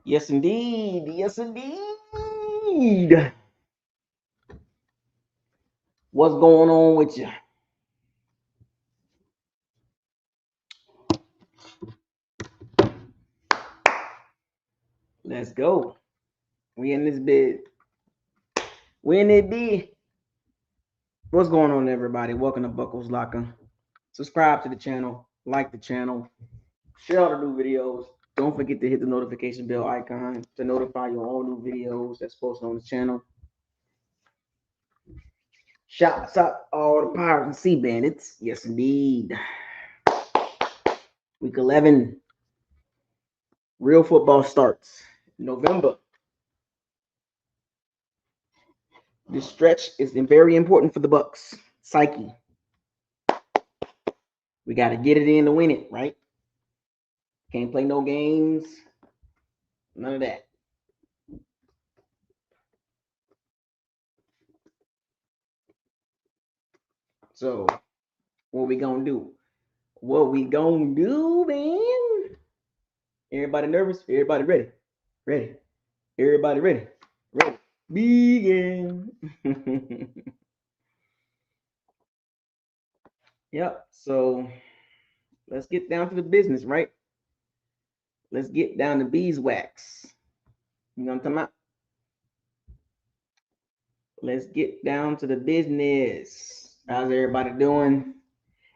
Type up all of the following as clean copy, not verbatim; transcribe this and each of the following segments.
Yes, indeed. Yes, indeed. What's going on with you? Let's go. We in this bed. We in it bed. What's going on, everybody? Welcome to Buckles Locker. Subscribe to the channel. Like the channel. Share all the new videos. Don't forget to hit the notification bell icon to notify you all new videos that's posted on the channel. Shouts out all the Pirates and Sea Bandits. Yes, indeed. Week 11. Real football starts November. This stretch is very important for the Bucs. Psyche. We got to get it in to win it, right? Can't play no games. None of that. So, what we gonna do? What we gonna do, man? Everybody nervous? Everybody ready? Ready? Everybody ready? Ready? Begin. Yep. So let's get down to the business, right? Let's get down to beeswax. You know what I'm talking about? Let's get down to the business. How's everybody doing?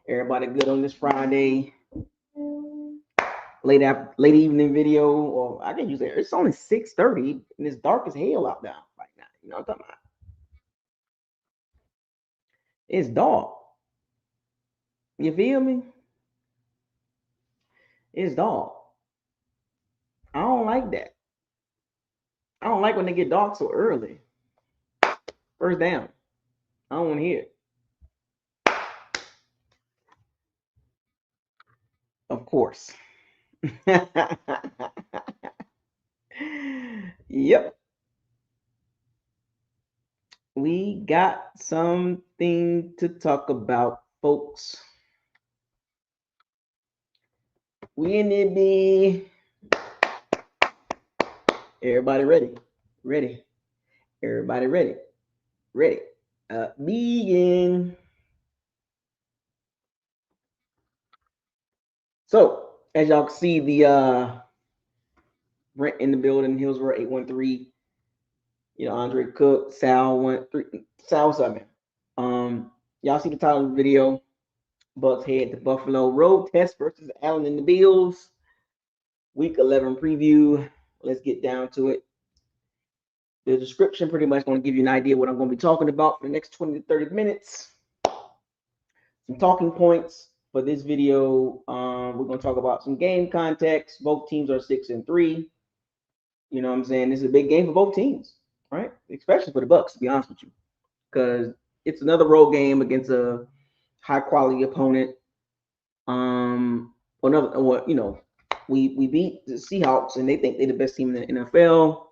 Everybody good on this Friday? Late evening video, or I can use it. It's only 6:30 and it's dark as hell out there right now. You know what I'm talking about? It's dark. You feel me? It's dark. I don't like that. I don't like when they get dark so early. First down. I don't want to hear it. Of course. Yep. We got something to talk about, folks. We in it, be. Everybody ready? Ready. Everybody ready? Ready. Begin. So, as y'all can see, the Brent in the building, Hillsborough 813. You know, Andre Cook, Sal 13, Sal 7. Y'all see the title of the video. Bucs head to Buffalo. Road test versus Allen and the Bills. Week 11 preview. Let's get down to it. The description pretty much going to give you an idea what I'm going to be talking about for the next 20 to 30 minutes. Some talking points for this video. We're going to talk about some game context. Both teams are 6-3. You know what I'm saying? This is a big game for both teams, right? Especially for the Bucs, to be honest with you, because it's another road game against a high quality opponent. We beat the Seahawks, and they think they're the best team in the NFL.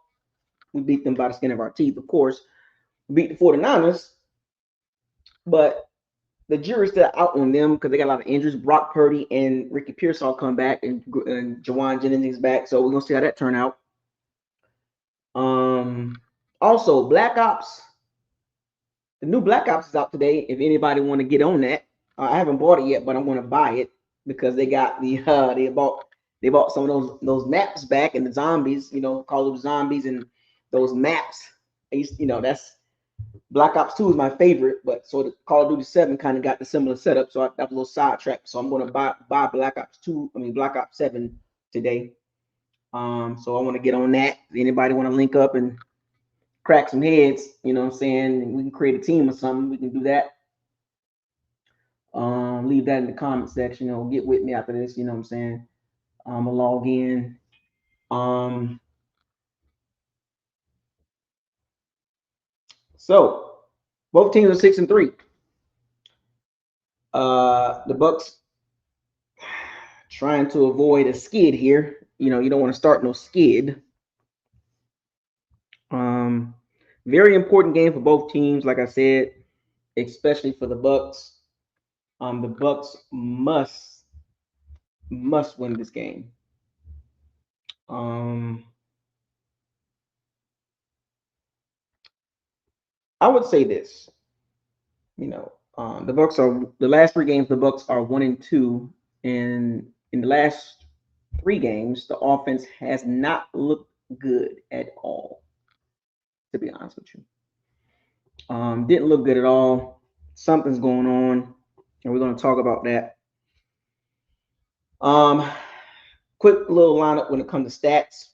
We beat them by the skin of our teeth, of course. We beat the 49ers, but the jury's still out on them because they got a lot of injuries. Brock Purdy and Ricky Pearsall come back, and Jawan Jennings is back. So we're gonna see how that turn out. Also, Black Ops. The new Black Ops is out today. If anybody want to get on that, I haven't bought it yet, but I'm gonna buy it because they got the they bought some of those maps back and the zombies. You know, Call of the Zombies and those maps. That's Black Ops 2 is my favorite, but so the Call of Duty 7 kind of got the similar setup, so that was a little sidetracked. So I'm gonna buy Black Ops 2. Black Ops 7 today. So I want to get on that. Anybody want to link up and crack some heads? You know what I'm saying? We can create a team or something. We can do that. Leave that in the comment section. Get with me after this. You know what I'm saying? I'm gonna log in. So both teams are 6-3. The Bucs trying to avoid a skid here. You don't want to start no skid. Very important game for both teams, like I said, especially for the Bucs. The Bucs must win this game. I would say this. The Bucs are the last 3 games. The Bucs are 1-2, and in the last 3 games, the offense has not looked good at all. To be honest with you, didn't look good at all. Something's going on, and we're going to talk about that. Quick little lineup when it comes to stats.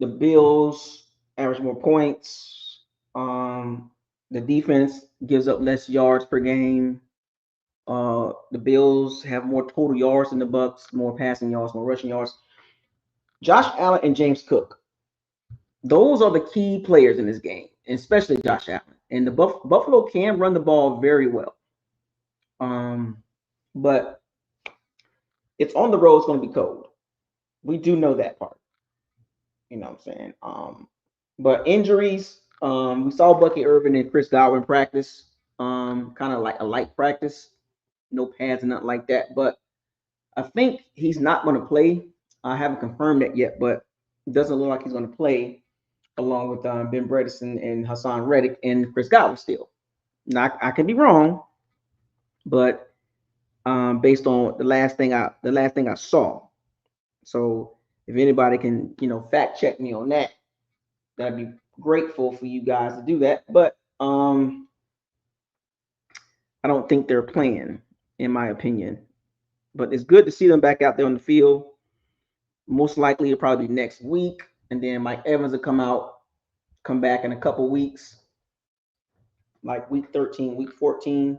The Bills average more points. The defense gives up less yards per game. The Bills have more total yards than the Bucs, more passing yards, more rushing yards. Josh Allen and James Cook, those are the key players in this game, especially Josh Allen. And the Buffalo can run the ball very well. But it's on the road, it's going to be cold. We do know that part. You know what I'm saying? But injuries, we saw Bucky Irvin and Chris Godwin practice, kind of like a light practice, no pads and nothing like that. But I think he's not going to play. I haven't confirmed that yet, but it doesn't look like he's going to play along with Ben Bredesen and Hassan Reddick and Chris Godwin still. Now I could be wrong, but based on the last thing I saw. So if anybody can, fact check me on that, that'd be grateful for you guys to do that. But I don't think they're playing, in my opinion. But it's good to see them back out there on the field. Most likely it'll probably be next week, and then Mike Evans will come back in a couple weeks, like week 13, week 14.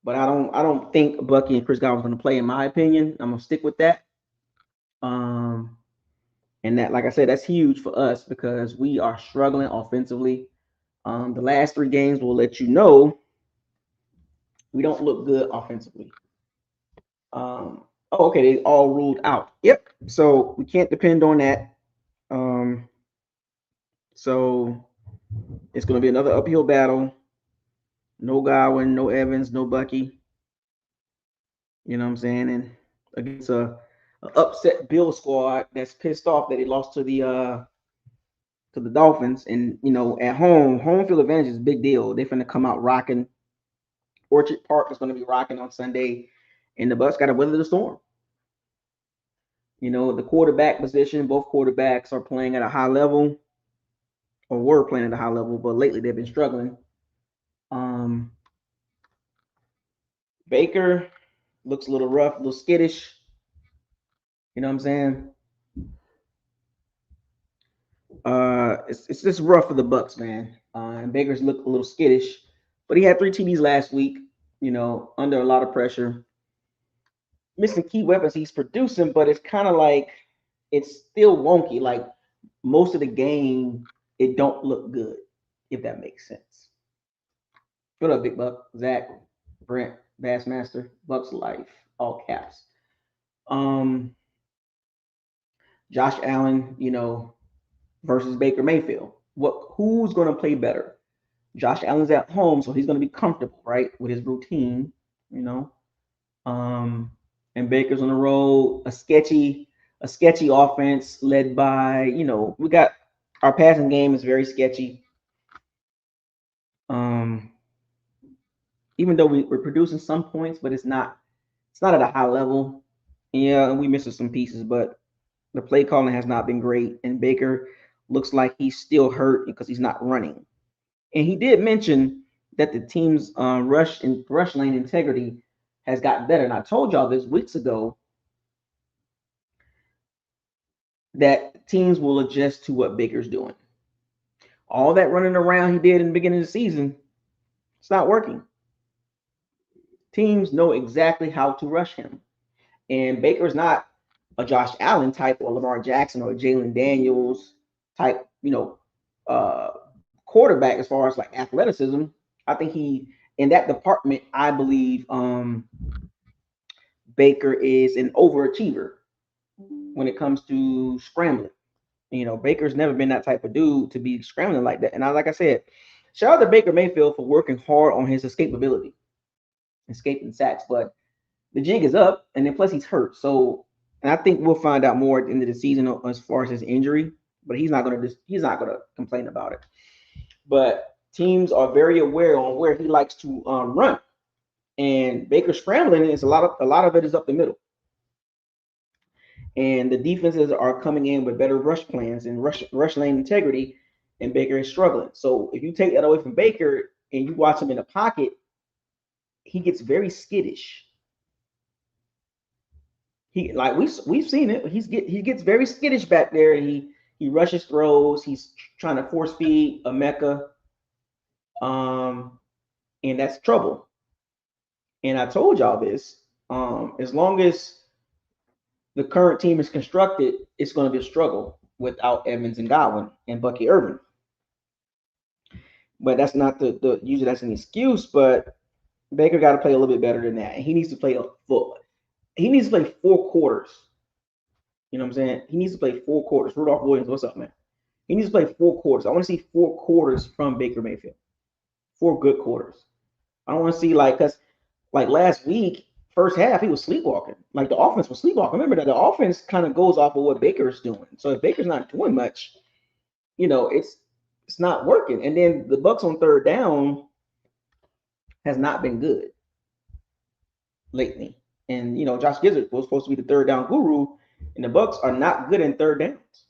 But I don't think Bucky and Chris Godwin's going to play, in my opinion. I'm gonna stick with that. And that, like I said, that's huge for us because we are struggling offensively. The last 3 games will let you know we don't look good offensively. Okay, they all ruled out. Yep. So we can't depend on that. So it's going to be another uphill battle. No Godwin, no Evans, no Bucky. You know what I'm saying? And against a upset Bill squad that's pissed off that he lost to the Dolphins. And at home field advantage is a big deal. They're going to come out rocking. Orchard Park is going to be rocking on Sunday, and the Bucs got to weather the storm. The quarterback position, both quarterbacks are playing at a high level, or were playing at a high level, but lately they've been struggling. Baker looks a little rough, a little skittish. You know what I'm saying? It's just rough for the Bucs, man. And Baker's looked a little skittish, but he had 3 TDs last week. Under a lot of pressure. Missing key weapons he's producing, but it's kind of like it's still wonky. Like most of the game, it don't look good, if that makes sense. What up, Big Buck? Zach, Brent, Bassmaster, Bucks Life, all caps. Josh Allen, versus Baker Mayfield. Who's going to play better? Josh Allen's at home, so he's going to be comfortable, right, with his routine, and Baker's on the road, a sketchy offense led by, we got our passing game is very sketchy. Even though we're producing some points, but it's not at a high level. Yeah, and we missing some pieces, but the play calling has not been great, and Baker looks like he's still hurt because he's not running. And he did mention that the team's rush lane integrity has gotten better. And I told y'all this weeks ago that teams will adjust to what Baker's doing. All that running around he did in the beginning of the season, it's not working. Teams know exactly how to rush him. And Baker's not a Josh Allen type or Lamar Jackson or Jalen Daniels type, quarterback as far as like athleticism. I think he, in that department, I believe Baker is an overachiever when it comes to scrambling. Baker's never been that type of dude to be scrambling like that. And like I said, shout out to Baker Mayfield for working hard on his escapability, escaping sacks. But the jig is up, and then plus he's hurt. So, and I think we'll find out more at the end of the season as far as his injury. But he's not gonna complain about it. but teams are very aware on where he likes to run. And Baker scrambling is a lot of it is up the middle. And the defenses are coming in with better rush plans and rush lane integrity, and Baker is struggling. So if you take that away from Baker and you watch him in the pocket, he gets very skittish. He like we've seen it. He gets very skittish back there. He rushes throws. He's trying to force feed a Mecca, and that's trouble. And I told y'all this. As long as the current team is constructed, it's going to be a struggle without Evans and Godwin and Bucky Irvin. But that's not the usually that's an excuse. But Baker got to play a little bit better than that. And he needs to play he needs to play 4 quarters. You know what I'm saying? He needs to play 4 quarters. Rudolph Williams, what's up, man? He needs to play 4 quarters. I want to see 4 quarters from Baker Mayfield. 4 good quarters. I don't want to see because last week, first half, he was sleepwalking. Like the offense was sleepwalking. Remember that the offense kind of goes off of what Baker's doing. So if Baker's not doing much, it's not working. And then the Bucs on third down has not been good lately. And Josh Gizzard was supposed to be the third down guru, and the Bucs are not good in third downs.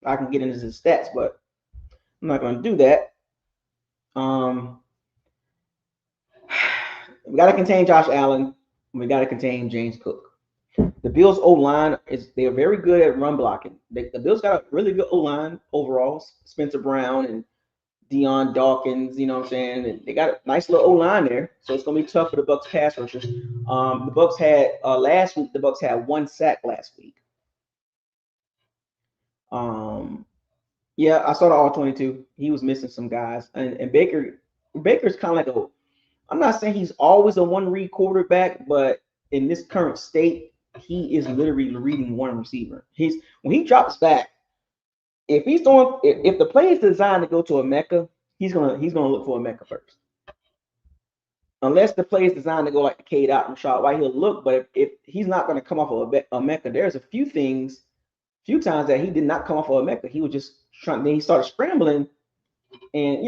I can get into his stats, but I'm not going to do that. We got to contain Josh Allen. We got to contain James Cook. The Bills' O-line they're very good at run blocking. The Bills got a really good O-line overall. Spencer Brown and Deion Dawkins, you know what I'm saying? And they got a nice little O-line there. So it's going to be tough for the Bucs pass rushers. The Bucs had last week, the Bucs had 1 sack last week. Yeah, I saw the all-22. He was missing some guys. And Baker's kind of like I'm not saying he's always a one-read quarterback, but in this current state, he is literally reading one receiver. When he drops back, if the play is designed to go to a Mecca, he's gonna look for a Mecca first. Unless the play is designed to go like the Cade Otton shot, why he'll look. But if he's not going to come off of a Mecca, there's a few times that he did not come off of a Mecca. He was just trying. Then he started scrambling, and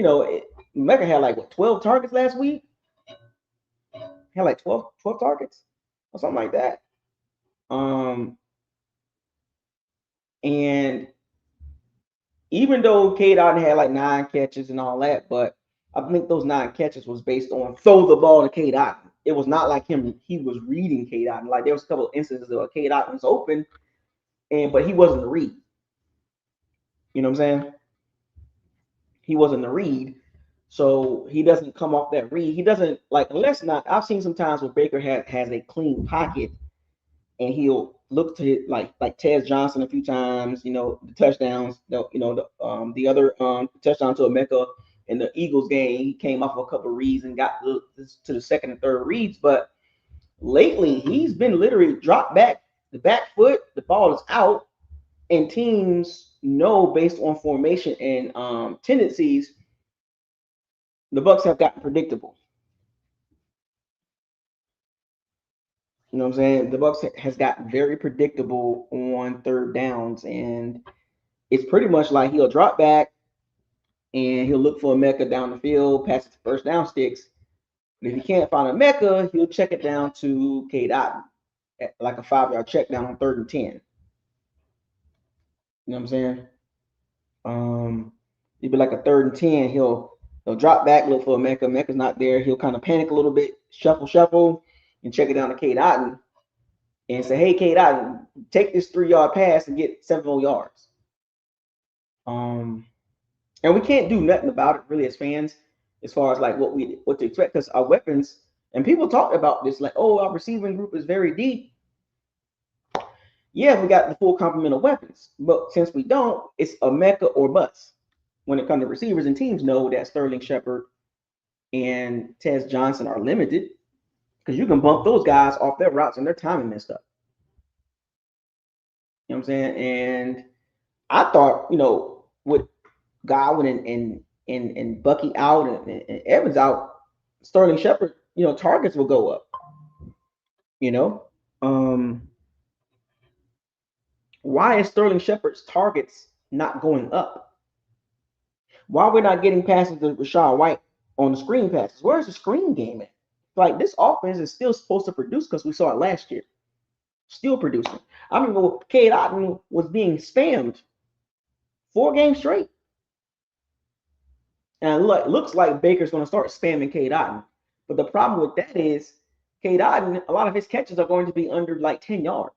Mecca had 12 targets last week. He had 12 targets or something like that. And even though Cade Otton had 9 catches and all that, but I think those 9 catches was based on throw the ball to Cade Otton. It was not like he was reading Cade Otton. There was a couple of instances where Cade Otton was open, but he wasn't the read. You know what I'm saying? He wasn't the read. So he doesn't come off that read. He doesn't I've seen some times where Baker has a clean pocket and he'll look to it like Tez Johnson a few times, the touchdowns, the other touchdown to Emeka in the Eagles game. He came off a couple of reads and got to the second and third reads. But lately, he's been literally dropped back, the back foot, the ball is out, and teams know based on formation and tendencies, the Bucs have gotten predictable. You know what I'm saying? The Bucs has gotten very predictable on third downs, and it's pretty much like he'll drop back and he'll look for a Mecca down the field, pass it to first down sticks. And if he can't find a Mecca, he'll check it down to Cade Otton at a 5-yard check down on 3rd and 10. You know what I'm saying? It'd be like a 3rd and 10. He'll drop back, look for a Mecca. Mecca's not there. He'll kind of panic a little bit, shuffle, and check it down to Cade Otton and say, hey, Cade Otton, take this 3-yard pass and get 7 more yards. And we can't do nothing about it really as fans, as far as what to expect, because our weapons, and people talk about this our receiving group is very deep. Yeah, we got the full complement of weapons, but since we don't, it's a Mecca or bust when it comes to receivers, and teams know that Sterling Shepard and Tez Johnson are limited because you can bump those guys off their routes and their timing messed up. You know what I'm saying? And I thought, with Godwin and Bucky out and Evans out, Sterling Shepard, targets will go up. Why is Sterling Shepard's targets not going up? Why we're not getting passes to Rashad White on the screen passes? Where's the screen game at? Like this offense is still supposed to produce because we saw it last year. Still producing. I remember Cade Otton was being spammed 4 games straight. And it looks like Baker's going to start spamming Cade Otton. But the problem with that is Cade Otton, a lot of his catches are going to be under like 10 yards.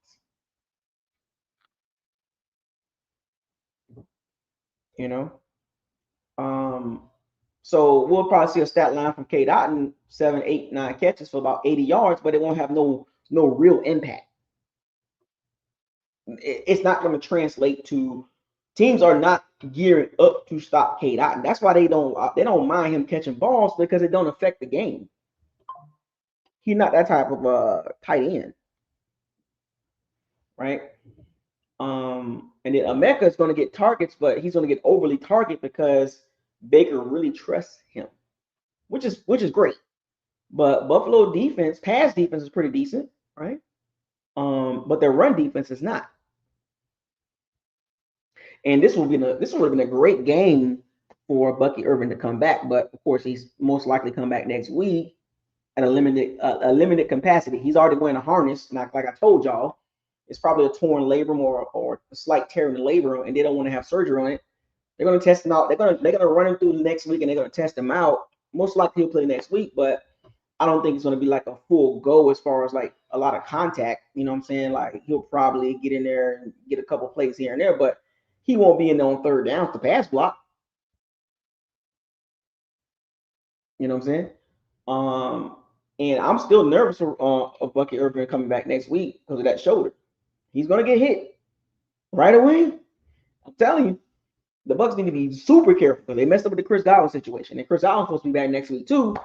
You know? So we'll probably see a stat line from Cade Otton, 7, 8, 9 catches for about 80 yards, but it won't have no real impact. It's not going to translate to teams are not gearing up to stop Cade Otton. That's why they don't mind him catching balls because it don't affect the game. He's not that type of tight end, right? And then Emeka is going to get targets, but he's going to get overly targeted because Baker really trusts him, which is great. But Buffalo defense, pass defense is pretty decent, right? But their run defense is not. And this would have been a great game for Bucky Irvin to come back, but of course he's most likely come back next week at a limited capacity. He's already wearing a harness, like I told y'all. It's probably a torn labrum or a slight tear in the labrum, and they don't want to have surgery on it. They're going to test him out. They're going to run him through next week, and they're going to test him out. Most likely he'll play next week, but I don't think it's going to be like a full go as far as like a lot of contact. You know what I'm saying? Like he'll probably get in there and get a couple plays here and there, but he won't be in there on third down to pass block. You know what I'm saying? And I'm still nervous of Bucky Irvin coming back next week because of that shoulder. He's going to get hit right away. I'm telling you, the Bucs need to be super careful because they messed up with the Chris Godwin situation. And Chris Godwin's supposed to be back next week too.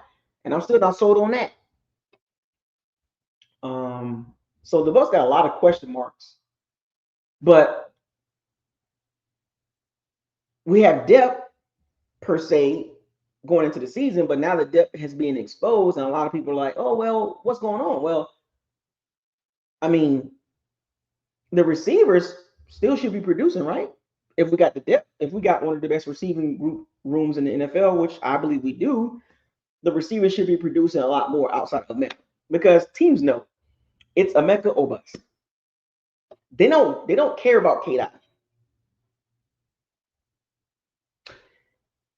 And I'm still not sold on that. So the Bucs got a lot of question marks. But we have depth per se going into the season, but now the depth has been exposed, and a lot of people are like, oh, well, what's going on? Well, I mean, the receivers still should be producing, right? If we got the depth, if we got one of the best receiving rooms in the NFL, which I believe we do, the receivers should be producing a lot more outside of Emeka because teams know it's Emeka or bust. They don't care about Cade Otton.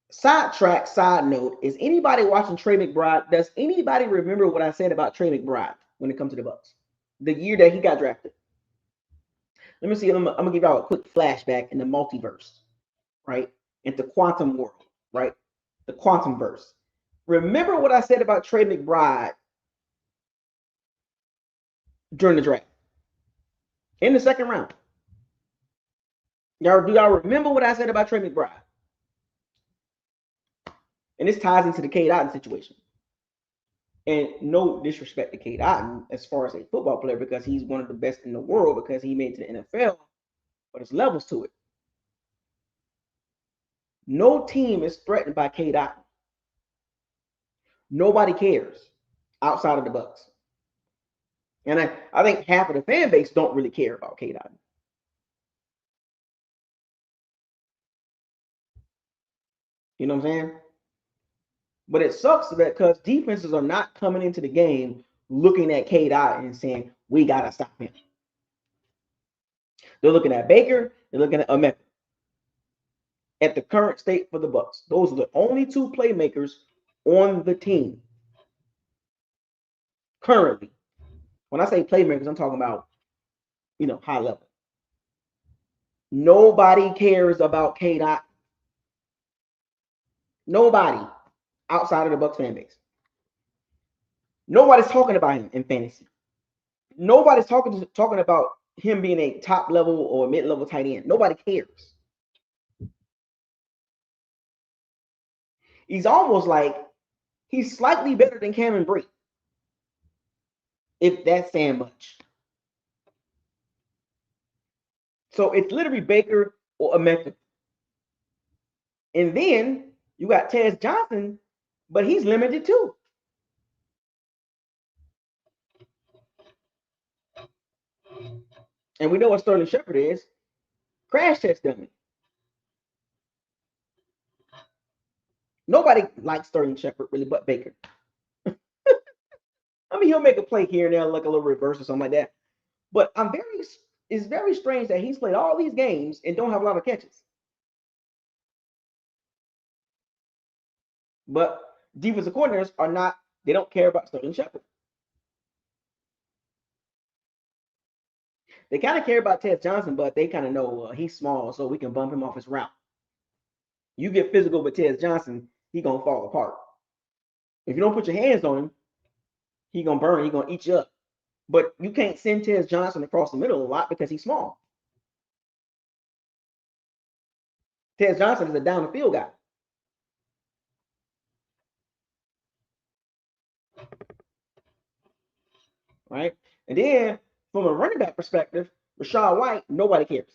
Side note, is anybody watching Trey McBride? Does anybody remember what I said about Trey McBride when it comes to the Bucs? The year that he got drafted. Let me see. I'm gonna give y'all a quick flashback in the multiverse, right? Into quantum world, right? The quantum verse. Remember what I said about Trey McBride during the draft in the second round? Do y'all remember what I said about Trey McBride? And this ties into the Cade Otton situation. And no disrespect to Cade Otton as far as a football player because he's one of the best in the world because he made it to the NFL, but there's levels to it. No team is threatened by Cade Otton. Nobody cares outside of the Bucs. And I think half of the fan base don't really care about Cade Otton. You know what I'm saying? But it sucks because defenses are not coming into the game looking at Cade Otton and saying, we got to stop him. They're looking at Baker. They're looking at Emeka. At the current state for the Bucs, those are the only two playmakers on the team currently. When I say playmakers, I'm talking about, high level. Nobody cares about Cade Otton. Nobody outside of the Bucs fan base. Nobody's talking about him in fantasy. Nobody's talking about him being a top level or mid level tight end. Nobody cares. He's almost like he's slightly better than Cameron Brate, if that's saying much. So it's literally Baker or Emeka. And then you got Tez Johnson, but he's limited too. And we know what Sterling Shepard is. Crash test dummy. Nobody likes Sterling Shepard really, but Baker. I mean, he'll make a play here and there, like a little reverse or something like that. But it's very strange that he's played all these games and don't have a lot of catches. But defensive coordinators are not, they don't care about Sterling Shepard. They kind of care about Ted Johnson, but they kind of know he's small, so we can bump him off his route. You get physical with Ted Johnson, he gonna fall apart. If you don't put your hands on him, he gonna burn, he gonna eat you up. But you can't send Ted Johnson across the middle a lot because he's small. Ted Johnson is a down the field guy. Right? And then from a running back perspective, Rachaad White, nobody cares.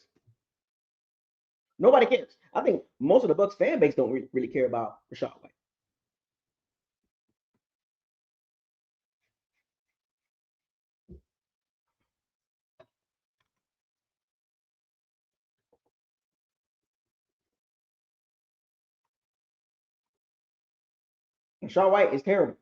Nobody cares. I think most of the Bucs fan base don't really care about Rachaad White. Rachaad White is terrible.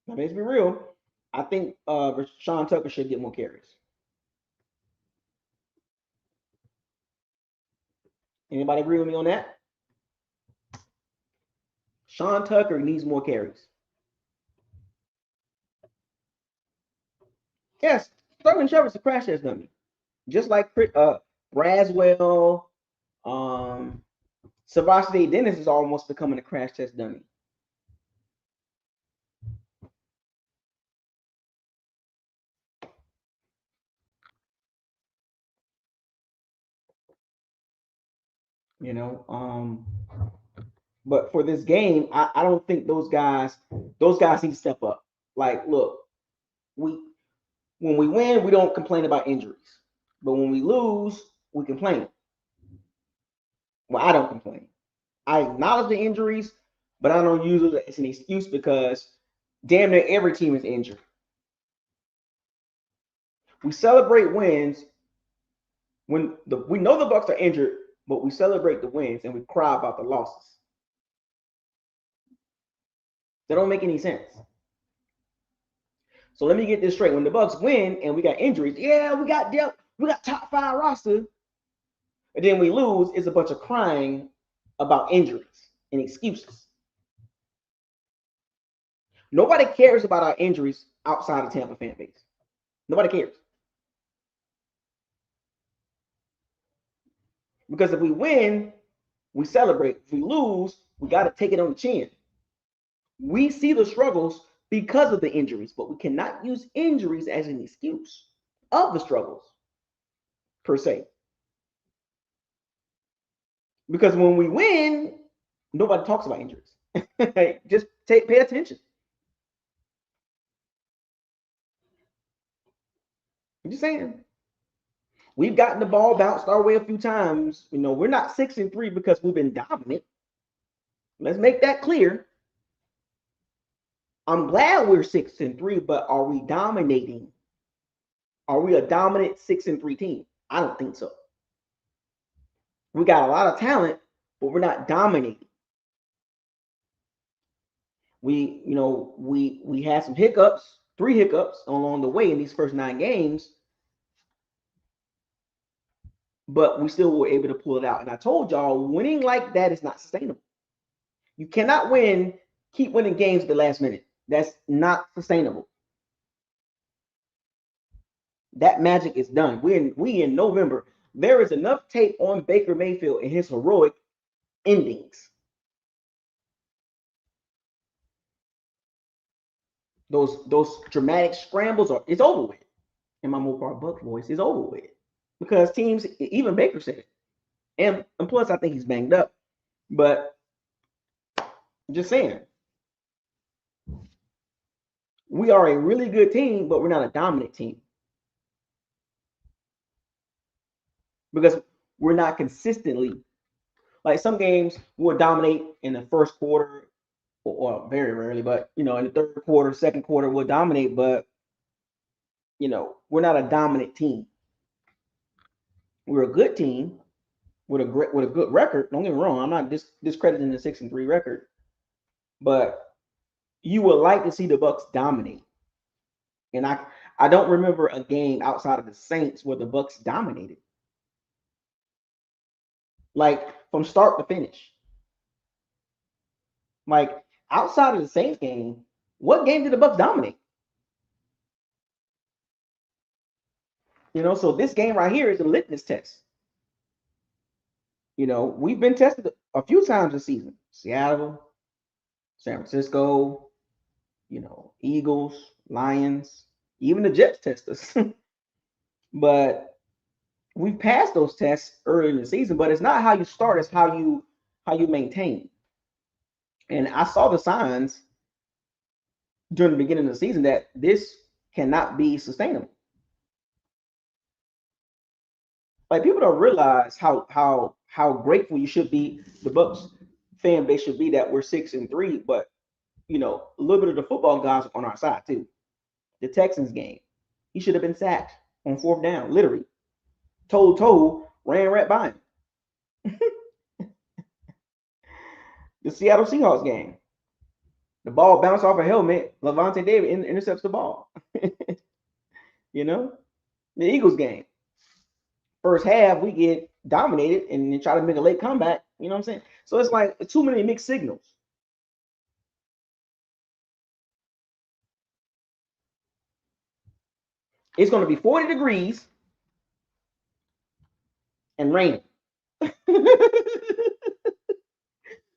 I mean, let's be real. I think Sean Tucker should get more carries. Anybody agree with me on that? Sean Tucker needs more carries. Yes, Sterling Shepard's a crash test dummy. Just like Braswell, Savage Dennis is almost becoming a crash test dummy. You know, but for this game, I don't think those guys need to step up. Like, look, when we win, we don't complain about injuries. But when we lose, we complain. Well, I don't complain. I acknowledge the injuries, but I don't use it as an excuse because damn near every team is injured. We celebrate wins when we know the Bucs are injured, but we celebrate the wins and we cry about the losses. That don't make any sense. So let me get this straight. When the Bucs win and we got injuries, yeah, we got top 5 roster, and then we lose, it's a bunch of crying about injuries and excuses. Nobody cares about our injuries outside of Tampa fan base. Nobody cares. Because if we win, we celebrate. If we lose, we got to take it on the chin. We see the struggles because of the injuries, but we cannot use injuries as an excuse of the struggles, per se. Because when we win, nobody talks about injuries. Just pay attention. I'm just saying. We've gotten the ball bounced our way a few times. You know, we're not 6-3 because we've been dominant. Let's make that clear. I'm glad we're 6-3, but are we dominating? Are we a dominant 6-3 team? I don't think so. We got a lot of talent, but we're not dominating. We had some hiccups, 3 hiccups along the way in these first 9 games, but we still were able to pull it out. And I told y'all, winning like that is not sustainable. You cannot keep winning games at the last minute. That's not sustainable. That magic is done. We in November. There is enough tape on Baker Mayfield and his heroic endings. Those dramatic scrambles it's over with. In my Mopar Buck voice, it's over with. Because teams, even Baker said it. And plus, I think he's banged up. But just saying, we are a really good team, but we're not a dominant team. Because we're not consistently, like some games we'll dominate in the first quarter, or very rarely, but in the third quarter, second quarter we'll dominate, but we're not a dominant team. We're a good team with a good record. Don't get me wrong. I'm not discrediting the 6-3 record, but you would like to see the Bucs dominate. And I don't remember a game outside of the Saints where the Bucs dominated, like from start to finish. Like outside of the Saints game, what game did the Bucs dominate? So this game right here is a litmus test. We've been tested a few times this season. Seattle, San Francisco, Eagles, Lions, even the Jets test us. But we've passed those tests early in the season, but it's not how you start, it's how you maintain. And I saw the signs during the beginning of the season that this cannot be sustainable. Like people don't realize how grateful you should be, the Bucs fan base should be that we're 6-3, but a little bit of the football guys on our side too. The Texans game, he should have been sacked on 4th down, literally. Toe, ran right by him. The Seattle Seahawks game, the ball bounced off a helmet. Levante David intercepts the ball. The Eagles game, first half we get dominated and then try to make a late comeback. You know what I'm saying? So it's like too many mixed signals. It's going to be 40 degrees and raining.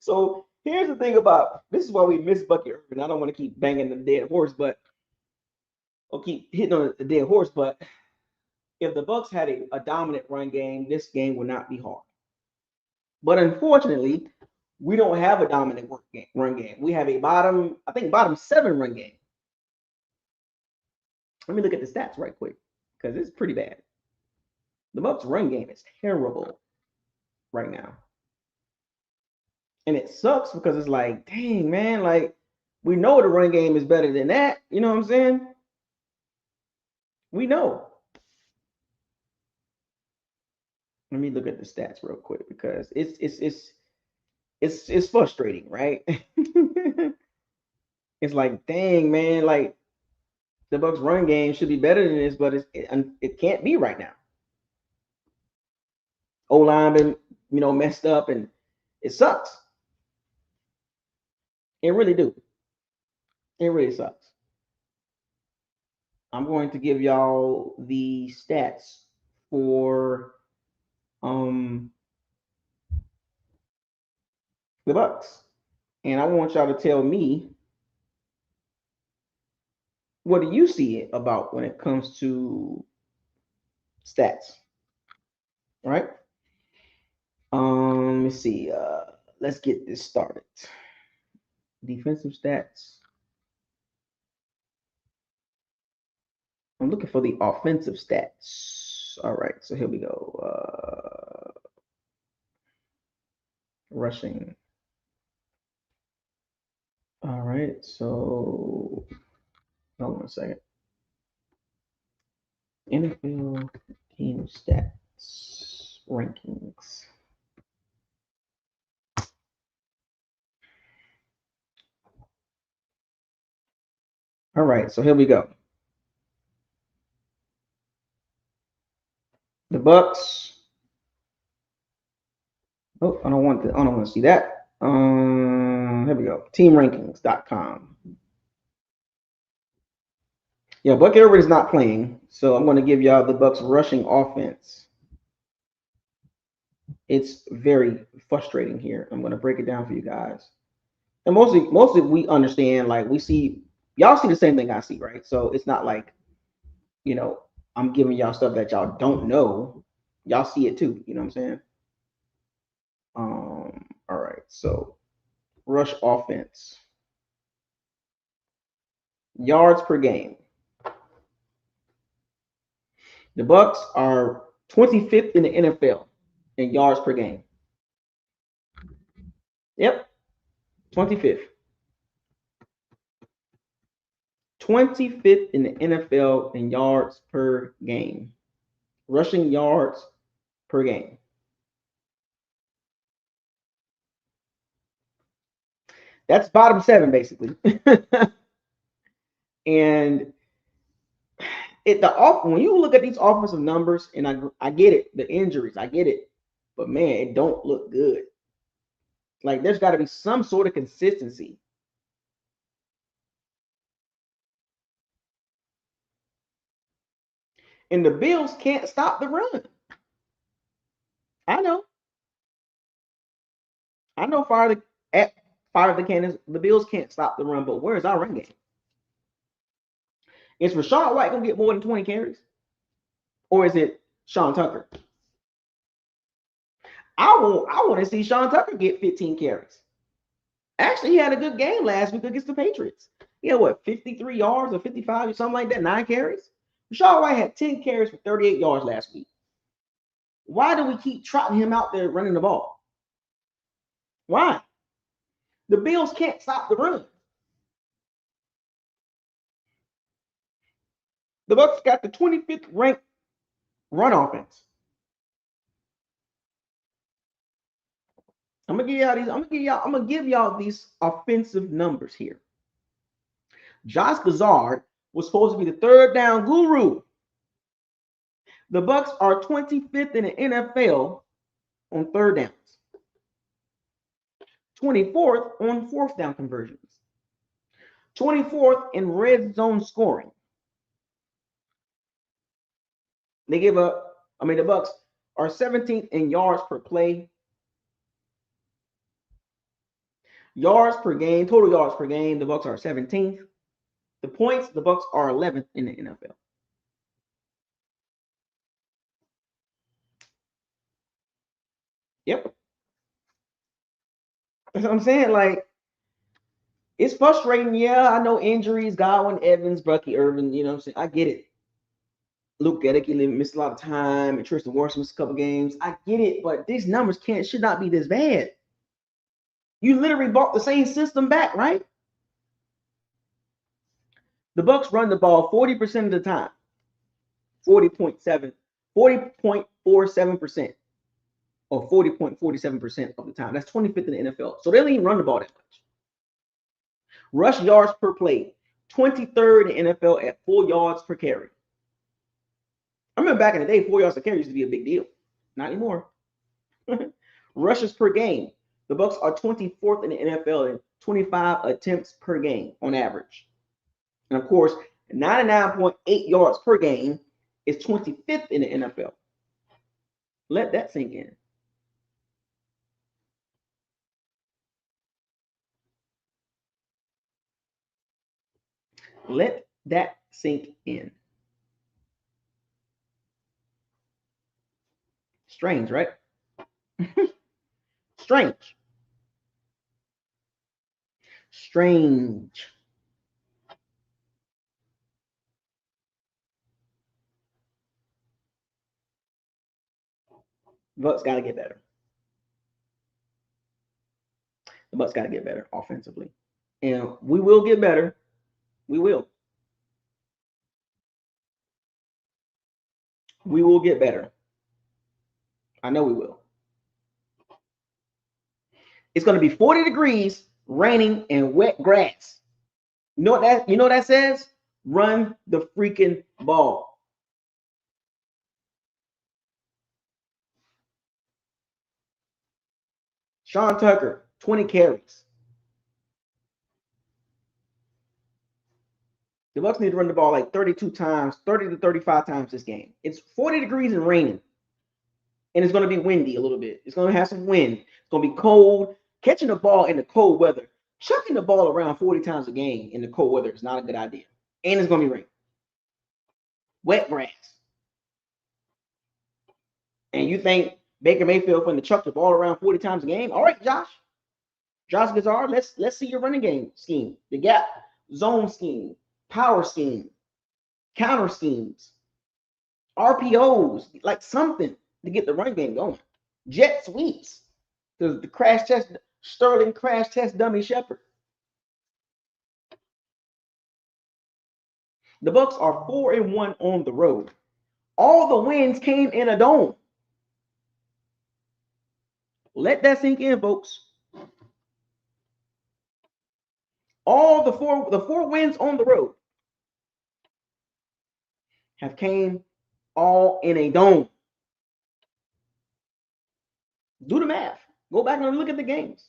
So here's the thing about this is why we miss Bucky Irvin. I don't want to keep banging the dead horse, but I'll keep hitting on the dead horse. But if the Bucs had a dominant run game, this game would not be hard. But unfortunately, we don't have a dominant run game. We have a bottom 7 run game. Let me look at the stats right quick because it's pretty bad. The Bucs run game is terrible right now. And it sucks because it's like, dang, man, like we know the run game is better than that. You know what I'm saying? We know. Let me look at the stats real quick because it's frustrating, right? It's like, dang, man, like the Bucs run game should be better than this, but it can't be right now. O-line been, messed up and it sucks. It really do. It really sucks. I'm going to give y'all the stats for the Bucs. And I want y'all to tell me, what do you see about when it comes to stats? All right. Let me see. Let's get this started. Defensive stats. I'm looking for the offensive stats. All right, so here we go. Rushing. All right, so hold on a second. NFL team stats rankings. All right, so here we go. The Bucs. Oh, I don't want to see that. Here we go. Teamrankings.com. Yeah, Buck Elwood is not playing, so I'm going to give y'all the Bucs rushing offense. It's very frustrating here. I'm going to break it down for you guys. And mostly we understand, like y'all see the same thing I see, right? So it's not like, I'm giving y'all stuff that y'all don't know. Y'all see it too, you know what I'm saying? All right, so rush offense. Yards per game. The Bucs are 25th in the NFL in yards per game. Yep, 25th. 25th in the NFL in yards per game. Rushing yards per game. That's bottom 7 basically. And when you look at these offensive numbers, and I get it, the injuries, I get it, but man, it don't look good. Like there's got to be some sort of consistency. And the Bills can't stop the run. I know. Fire the cannons. The Bills can't stop the run, but where's our run game? Is Rachaad White gonna get more than 20 carries? Or is it Sean Tucker? I want to see Sean Tucker get 15 carries. Actually, he had a good game last week against the Patriots. He had 53 yards or 55 or something like that, 9 carries. Rachaad White had 10 carries for 38 yards last week. Why do we keep trotting him out there running the ball? Why? The Bills can't stop the run. The Bucs got the 25th ranked run offense. I'm gonna give y'all these offensive numbers here. Josh Gazard was supposed to be the third down guru. The Bucs are 25th in the NFL on third downs, 24th on fourth down conversions, 24th in red zone scoring. The Bucs are 17th in yards per play, yards per game, total yards per game. The Bucs are 17th. The points, the Bucs are 11th in the NFL. Yep. That's what I'm saying. Like, it's frustrating. Yeah, I know injuries, Godwin, Evans, Bucky, Irvin, you know what I'm saying? I get it. Luke Gedeke missed a lot of time, and Tristan Wirfs missed a couple games. I get it, but these numbers should not be this bad. You literally bought the same system back, right? The Bucs run the ball 40% of the time. 40.47% or 40.47% of the time. That's 25th in the NFL. So they don't even run the ball that much. Rush yards per play, 23rd in the NFL at 4 yards per carry. I remember back in the day, 4 yards per carry used to be a big deal. Not anymore. Rushes per game. The Bucs are 24th in the NFL in 25 attempts per game on average. And of course, 99.8 yards per game is 25th in the NFL. Let that sink in. Let that sink in. Strange, right? Strange. Strange. The Bucs got to get better. The Bucs got to get better offensively. And we will get better. We will. We will get better. I know we will. It's going to be 40 degrees, raining, and wet grass. You know what that says? Run the freaking ball. Sean Tucker, 20 carries. The Bucs need to run the ball like 32 times, 30 to 35 times this game. It's 40 degrees and raining. And it's going to be windy a little bit. It's going to have some wind. It's going to be cold. Catching the ball in the cold weather, chucking the ball around 40 times a game in the cold weather is not a good idea. And it's going to be raining. Wet grass. And you think Baker Mayfield going to chuck the ball around 40 times a game? All right, Josh Gazard, let's see your running game scheme. The gap zone scheme, power scheme, counter schemes, RPOs, like something to get the run game going. Jet sweeps. The crash test, Sterling crash test dummy Shepherd. The Bucs are 4-1 on the road. All the wins came in a dome. Let that sink in, folks. All the four wins on the road have came all in a dome. Do the math. Go back and look at the games.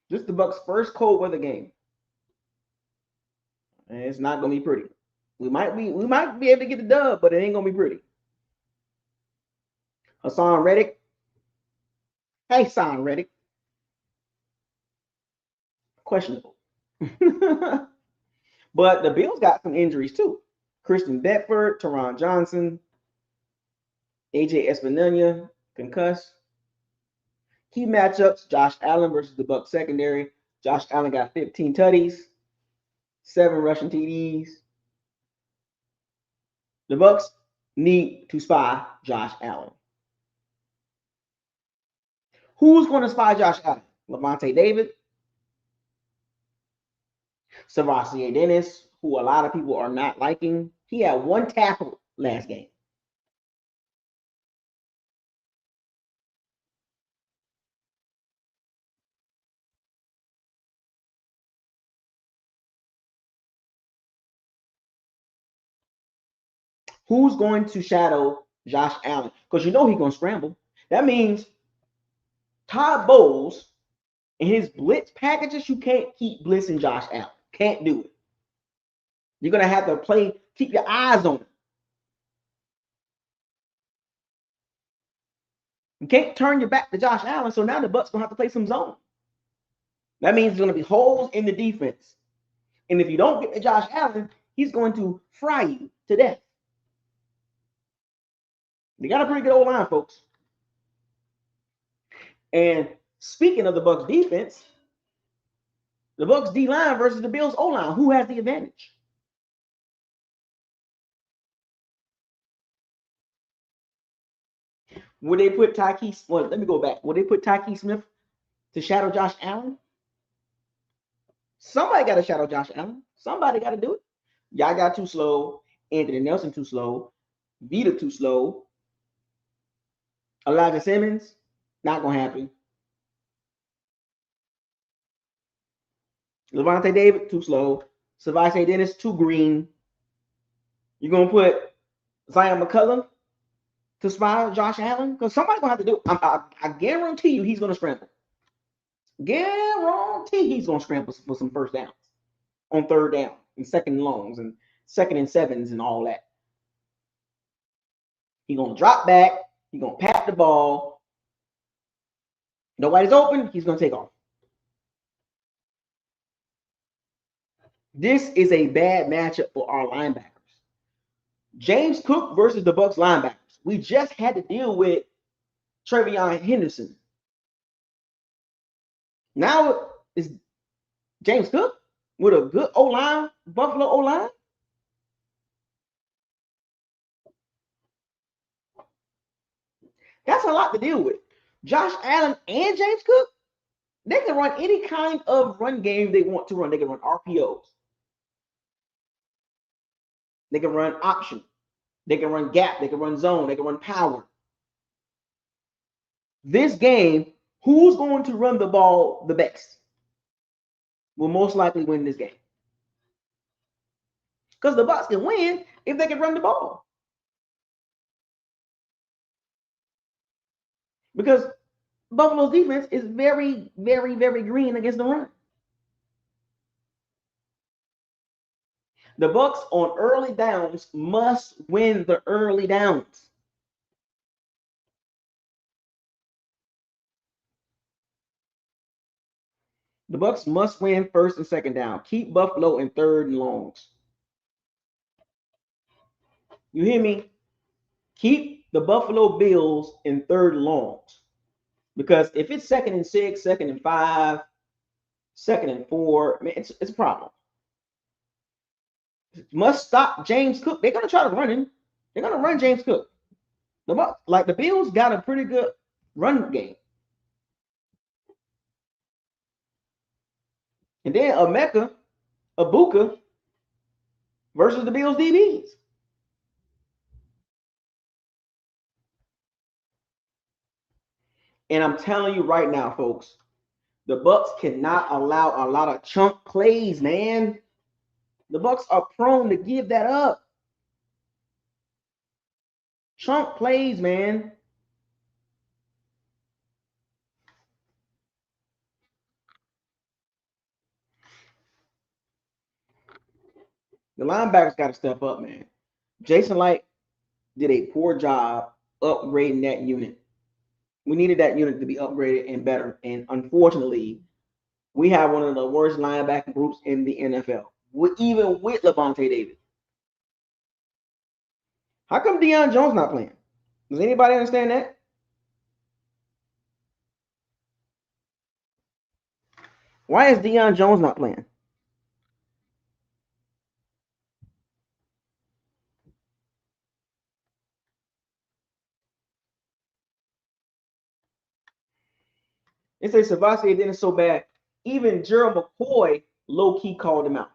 This is the Bucs' first cold weather game. And it's not gonna be pretty. We might be able to get the dub, but it ain't gonna be pretty. Hassan Reddick. Hey, Hassan Reddick. Questionable. But the Bills got some injuries too. Christian Bedford, Teron Johnson, AJ Espinilla, concussed. Key matchups: Josh Allen versus the Bucs secondary. Josh Allen got 15 tutties, 7 rushing TDs. The Bucs need to spy Josh Allen. Who's going to spy Josh Allen? Levante David, Savassier Dennis, who a lot of people are not liking. He had 1 tackle last game. Who's going to shadow Josh Allen? Because you know he's going to scramble. That means Todd Bowles and his blitz packages, you can't keep blitzing Josh Allen. Can't do it. You're going to have to keep your eyes on him. You can't turn your back to Josh Allen, so now the Bucs going to have to play some zone. That means there's going to be holes in the defense. And if you don't get to Josh Allen, he's going to fry you to death. They got a pretty good O-line, folks. And speaking of the Bucs defense, the Bucs D-line versus the Bills O-line, who has the advantage? Would they put let me go back. Would they put Tyke Smith to shadow Josh Allen? Somebody got to shadow Josh Allen. Somebody got to do it. Y'all got too slow. Anthony Nelson too slow. Vita too slow. Elijah Simmons, not going to happen. Levante David, too slow. Savassier Dennis, too green. You're going to put Zion McCullum to spy Josh Allen? Because somebody's going to have to do it. I guarantee you he's going to scramble. Guarantee he's going to scramble for some first downs on third down and second and longs and second and sevens and all that. He's going to drop back. He's going to pat the ball. Nobody's open. He's going to take off. This is a bad matchup for our linebackers. James Cook versus the Bucs linebackers. We just had to deal with Trevion Henderson. Now is James Cook with a good O-line, Buffalo O-line. That's a lot to deal with. Josh Allen and James Cook, they can run any kind of run game they want to run. They can run RPOs. They can run option. They can run gap. They can run zone. They can run power. This game, who's going to run the ball the best will most likely win this game. Because the Bucs can win if they can run the ball. Because Buffalo's defense is very, very, very green against the run. The Bucs on early downs must win the early downs. The Bucs must win first and second down. Keep Buffalo in third and longs. You hear me? Keep the Buffalo Bills in third and longs. Because if it's 2nd and 6, 2nd and 5, 2nd and 4, I mean, it's a problem. Must stop James Cook. They're going to try to run him. They're going to run James Cook. The Bills got a pretty good run game. And then Emeka Egbuka versus the Bills DBs. And I'm telling you right now, folks, the Bucs cannot allow a lot of chunk plays, man. The Bucs are prone to give that up. Chunk plays, man. The linebackers got to step up, man. Jason Light did a poor job upgrading that unit. We needed that unit to be upgraded and better. And unfortunately, we have one of the worst linebacker groups in the NFL, even with Levante David. How come Deion Jones not playing? Does anybody understand that? Why is Deion Jones not playing? They say Savasi didn't so bad. Even Gerald McCoy low key called him out.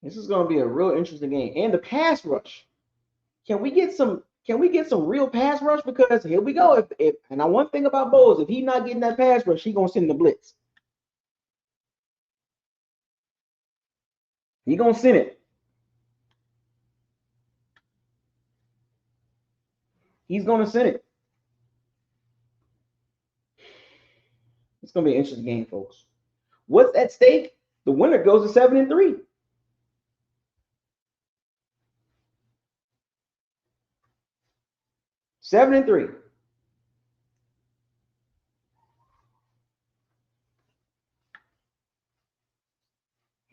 This is going to be a real interesting game. And the pass rush. Can we get some? Can we get some real pass rush? Because here we go. If and now one thing about Bowles, if he's not getting that pass rush, he gonna send the blitz. He gonna send it. He's gonna send it. It's gonna be an interesting game, folks. What's at stake? The winner goes to 7-3. 7-3.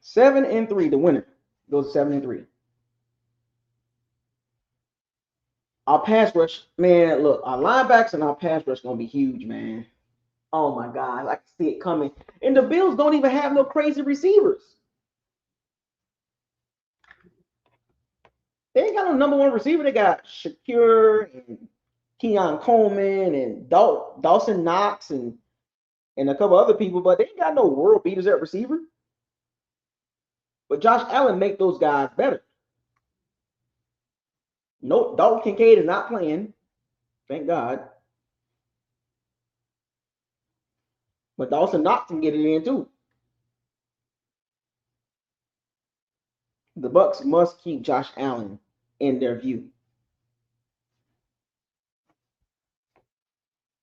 7-3. The winner goes to 7-3. Our pass rush, man. Look, our linebacks and our pass rush gonna be huge, man. Oh my God, I can see it coming. And the Bills don't even have no crazy receivers. They ain't got no number one receiver. They got Shakir and Keon Coleman and Dawson Knox and a couple other people, but they ain't got no world beaters at receiver. But Josh Allen make those guys better. No, Dalton Kincaid is not playing. Thank God. But Dawson Knox can get it in too. The Bucs must keep Josh Allen in their view.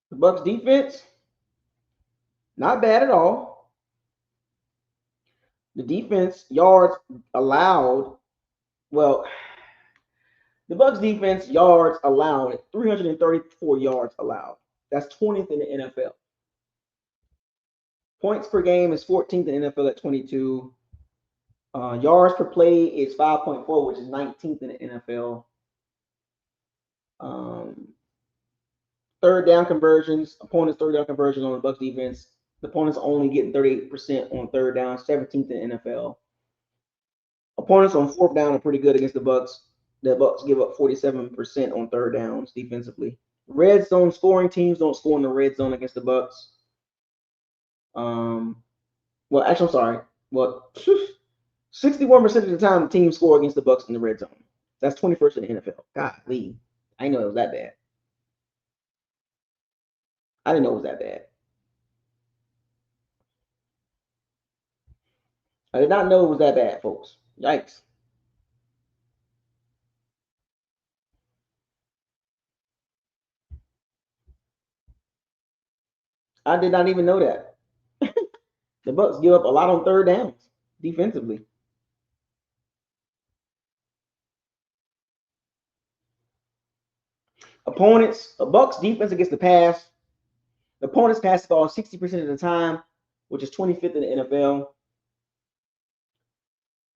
The Bucs defense, not bad at all. The defense yards allowed, well, the Bucs defense yards allowed 334 yards allowed. That's 20th in the NFL. Points per game is 14th in the NFL at 22. Yards per play is 5.4, which is 19th in the NFL. Third down conversions, opponents' third down conversions on the Bucs defense. The opponents only getting 38% on third down, 17th in the NFL. Opponents on fourth down are pretty good against the Bucs. The Bucs give up 47% on third downs defensively. Red zone scoring teams don't score in the red zone against the Bucs. Well, actually, I'm sorry. Well, 61% of the time the teams score against the Bucs in the red zone. That's 21st in the NFL. Golly, I didn't know it was that bad. I didn't know it was that bad. I did not know it was that bad, folks. Yikes. I did not even know that. The Bucs give up a lot on third downs defensively. Opponents, the Bucs defense against the pass. The opponents pass the ball 60% of the time, which is 25th in the NFL.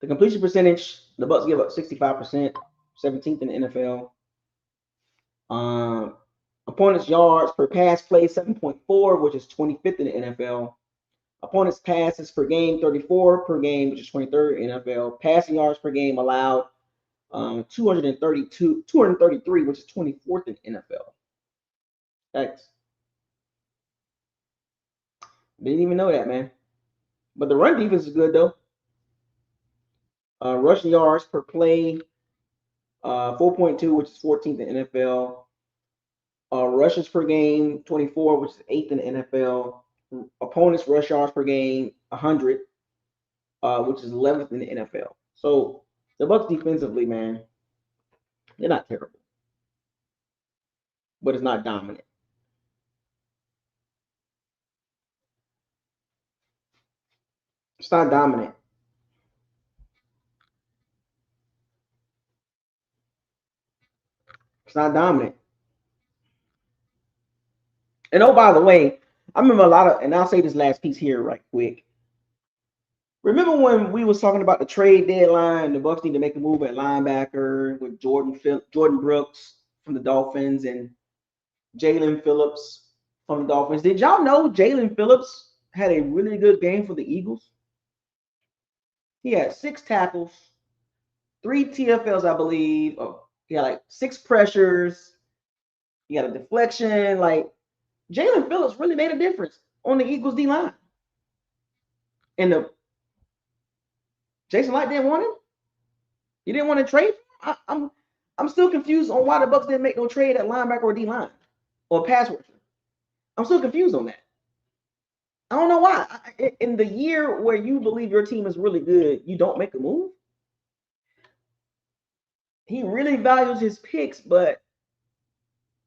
The completion percentage The Bucs give up 65%, 17th in the NFL. Opponents' yards per pass play 7.4, which is 25th in the NFL. Opponents' passes per game 34 per game, which is 23rd in the NFL. Passing yards per game allowed 233, which is 24th in the NFL. Thanks. Didn't even know that, man. But the run defense is good though. Rushing yards per play 4.2, which is 14th in the NFL. Rushes per game 24, which is 8th in the NFL. Opponents' rush yards per game 100, which is 11th in the NFL. So the Bucs defensively, man, they're not terrible, but it's not dominant. It's not dominant. It's not dominant. And oh, by the way, I remember a lot of, and I'll say this last piece here right quick. Remember when we was talking about the trade deadline, the Bucs need to make a move at linebacker with Jordan Brooks from the Dolphins and Jalen Phillips from the Dolphins. Did y'all know Jalen Phillips had a really good game for the Eagles? He had 6 tackles, 3 TFLs, I believe. Oh, he had like 6 pressures. He had a deflection. Like Jalen Phillips really made a difference on the Eagles D line. And the Jason Light didn't want him. He didn't want to trade. I'm still confused on why the Bucs didn't make no trade at linebacker or D line or pass rusher. I'm still confused on that. I don't know why. In the year where you believe your team is really good, you don't make a move. He really values his picks, but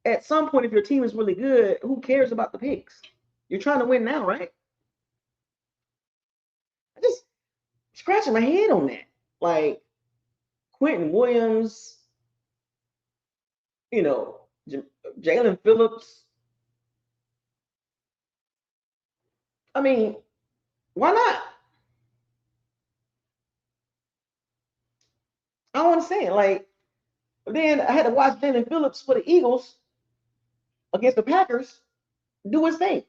at some point, if your team is really good, who cares about the picks? You're trying to win now, right? I just scratching my head on that. Like Quentin Williams, you know, Jalen Phillips. I mean, why not? I don't understand. Like, then I had to watch Jalen Phillips for the Eagles against the Packers do his thing.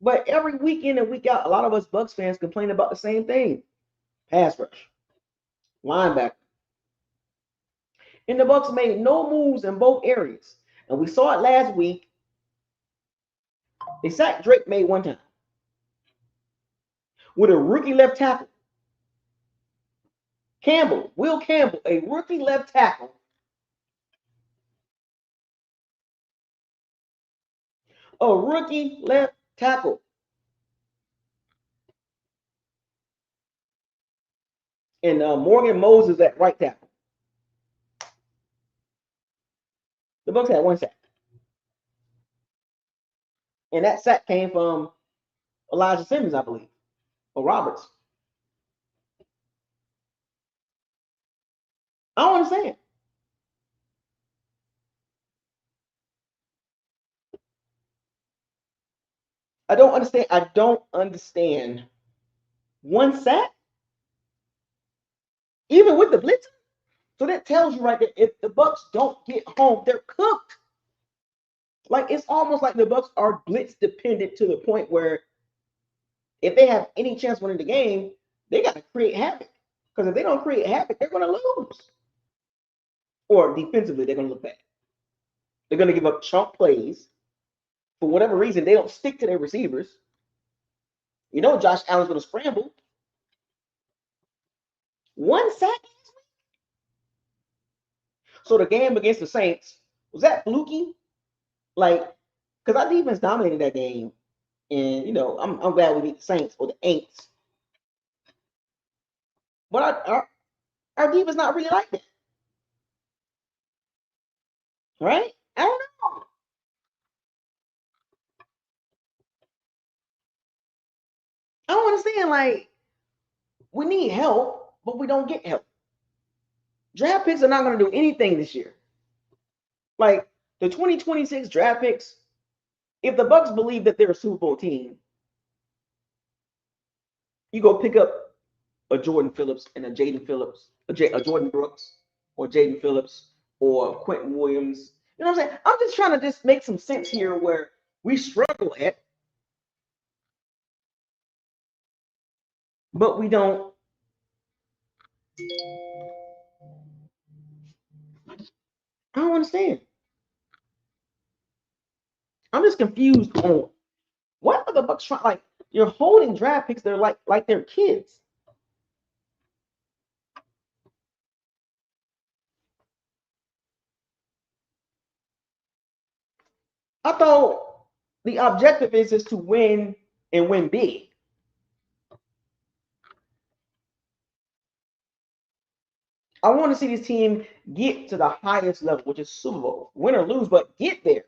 But every week in and week out, a lot of us Bucs fans complain about the same thing: pass rush, linebacker. And the Bucs made no moves in both areas. And we saw it last week. They sacked Drake May one time with a rookie left tackle. Will Campbell, a rookie left tackle. A rookie left tackle. And Morgan Moses at right tackle. The Bucs had one sack. And that sack came from Elijah Simmons, I believe, or Roberts. I don't understand. I don't understand. I don't understand. One sack, even with the blitz. So that tells you right there, if the Bucs don't get home, they're cooked. Like it's almost like the Bucs are blitz dependent to the point where if they have any chance winning the game, they got to create havoc. Because if they don't create havoc, they're going to lose. Or defensively, they're going to look bad. They're going to give up chunk plays. For whatever reason, they don't stick to their receivers. You know, Josh Allen's going to scramble. One sack. So the game against the Saints, was that fluky? Like, because our defense dominated that game. And, you know, I'm glad we beat the Saints or the Aints. But our defense not really like that. Right? I don't know. I don't understand. Like, we need help, but we don't get help. Draft picks are not going to do anything this year. Like, the 2026 draft picks, if the Bucs believe that they're a Super Bowl team, you go pick up a Jordan Phillips and a Jaden Phillips, a Jordan Brooks or Jaden Phillips or Quentin Williams. You know what I'm saying? I'm just trying to just make some sense here where we struggle at, but we don't. I don't understand. I'm just confused on what are the Bucs trying. Like you're holding draft picks. They're like they're kids. I thought the objective is to win and win big. I want to see this team get to the highest level, which is Super Bowl, win or lose, but get there.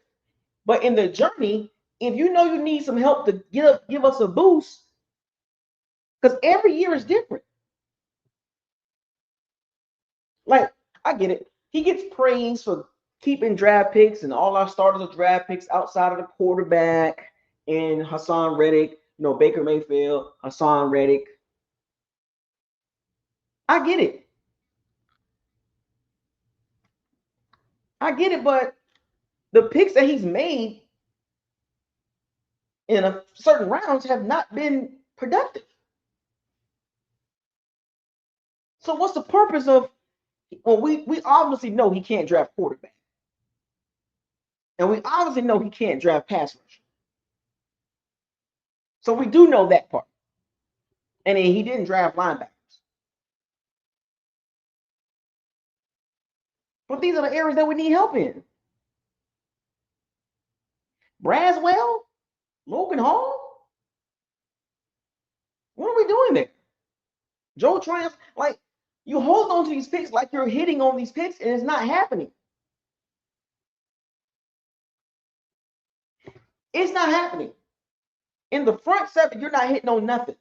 But in the journey, if you know you need some help to give us a boost, because every year is different. Like I get it, he gets praise for keeping draft picks, and all our starters are draft picks outside of the quarterback and Hassan Reddick, Baker Mayfield, Hassan Reddick. I get it. I get it, but the picks that he's made in a certain rounds have not been productive. So what's the purpose of? Well, we obviously know he can't draft quarterback, and we obviously know he can't draft pass rush. So we do know that part. And then he didn't draft linebackers. But these are the areas that we need help in. Braswell, Logan Hall. What are we doing there? Joe Triumph, like you hold on to these picks like you're hitting on these picks, and it's not happening. It's not happening. In the front seven, you're not hitting on nothing.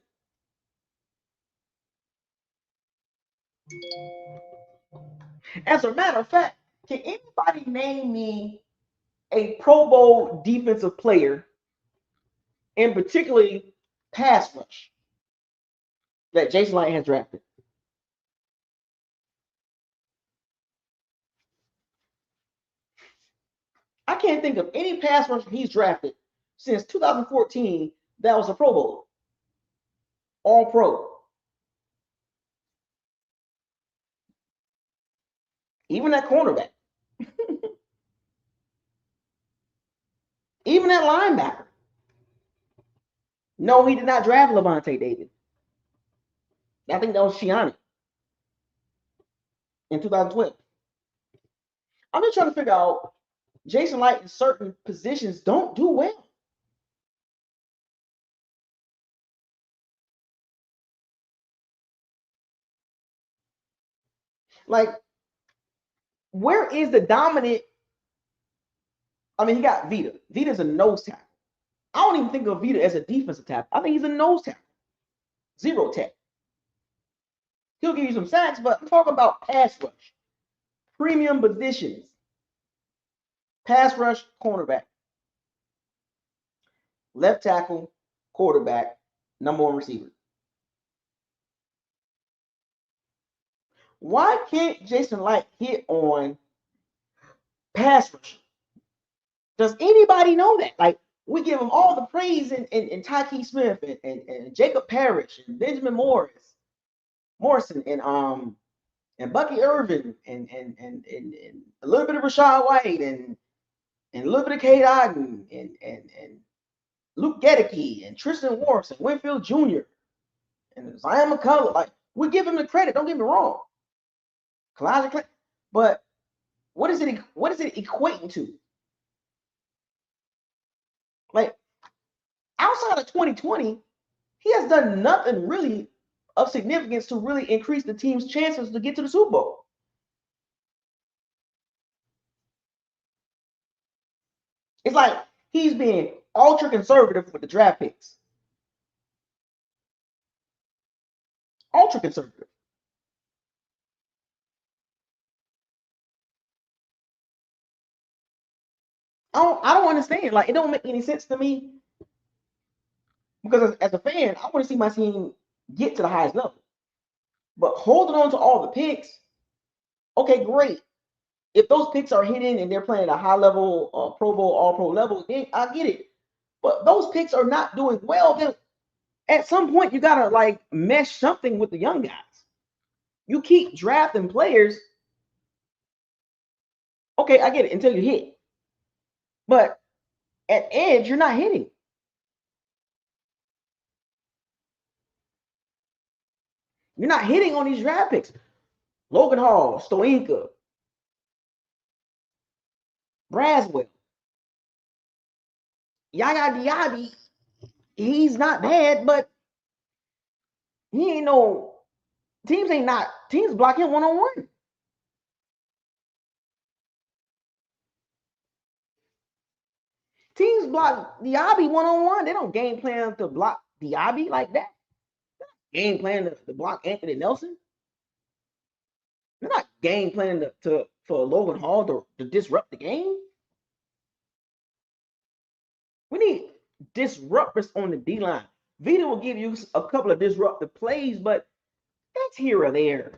As a matter of fact, can anybody name me a Pro Bowl defensive player, and particularly pass rush, that Jason Light has drafted? I can't think of any pass rusher he's drafted since 2014 that was a Pro Bowl, All Pro. Even that cornerback, even that linebacker. No, he did not draft Levante David. I think that was Shiani in 2012. I'm just trying to figure out Jason Light in certain positions don't do well. Like, where is the dominant? I mean, he got Vita. Vita's a nose tackle. I don't even think of Vita as a defensive tackle. I think he's a nose tackle. Zero tech. He'll give you some sacks, but I'm talking about pass rush. Premium positions. Pass rush, cornerback. Left tackle, quarterback, number one receiver. Why can't Jason Light hit on pass rush? Does anybody know that? Like, we give him all the praise in Tyke Smith and Jacob Parrish and Benjamin Morrison and Bucky Irvin and a little bit of Rashad White and a little bit of Cade Otton and Luke Gedeke and Tristan Wirfs and Winfield Jr. and Zion McCullough. Like, we give him the credit. Don't get me wrong. But what is it equating to? Like, outside of 2020, he has done nothing really of significance to really increase the team's chances to get to the Super Bowl. It's like he's being ultra conservative with the draft picks. Ultra conservative. I don't understand. Like, it don't make any sense to me because as a fan, I want to see my team get to the highest level. But holding on to all the picks, okay, great. If those picks are hitting and they're playing at a high level, Pro Bowl, All Pro level, then I get it. But those picks are not doing well. Then at some point, you gotta like mesh something with the young guys. You keep drafting players. Okay, I get it until you hit. But at edge, you're not hitting. You're not hitting on these draft picks. Logan Hall, Stoinka, Braswell, Yaya Diaby. He's not bad, but he ain't no teams block him one-on-one. Teams block Diaby one-on-one. They don't game plan to block Diaby like that. Game plan to block Anthony Nelson. They're not game planning for Logan Hall to disrupt the game. We need disruptors on the D line. Vita will give you a couple of disruptive plays, but that's here or there.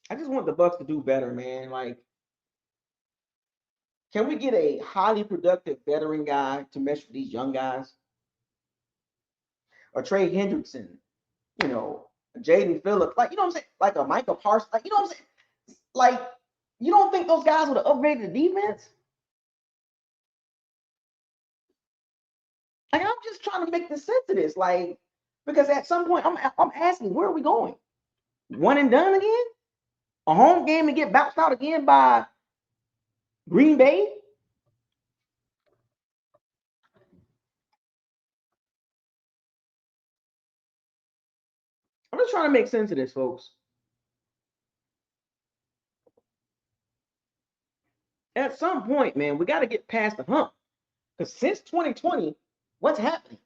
I just want the Bucs to do better, man. Like, can we get a highly productive veteran guy to mesh with these young guys? Or Trey Hendrickson, you know, Jaden Phillips, like, you know what I'm saying? Like a Micah Parsons, like, you know what I'm saying? Like, you don't think those guys would have upgraded the defense? Like, I'm just trying to make the sense of this. Like, because at some point, I'm asking, where are we going? One and done again? A home game and get bounced out again by Green Bay? I'm just trying to make sense of this, folks. At some point, man, we got to get past the hump. Because since 2020, what's happening?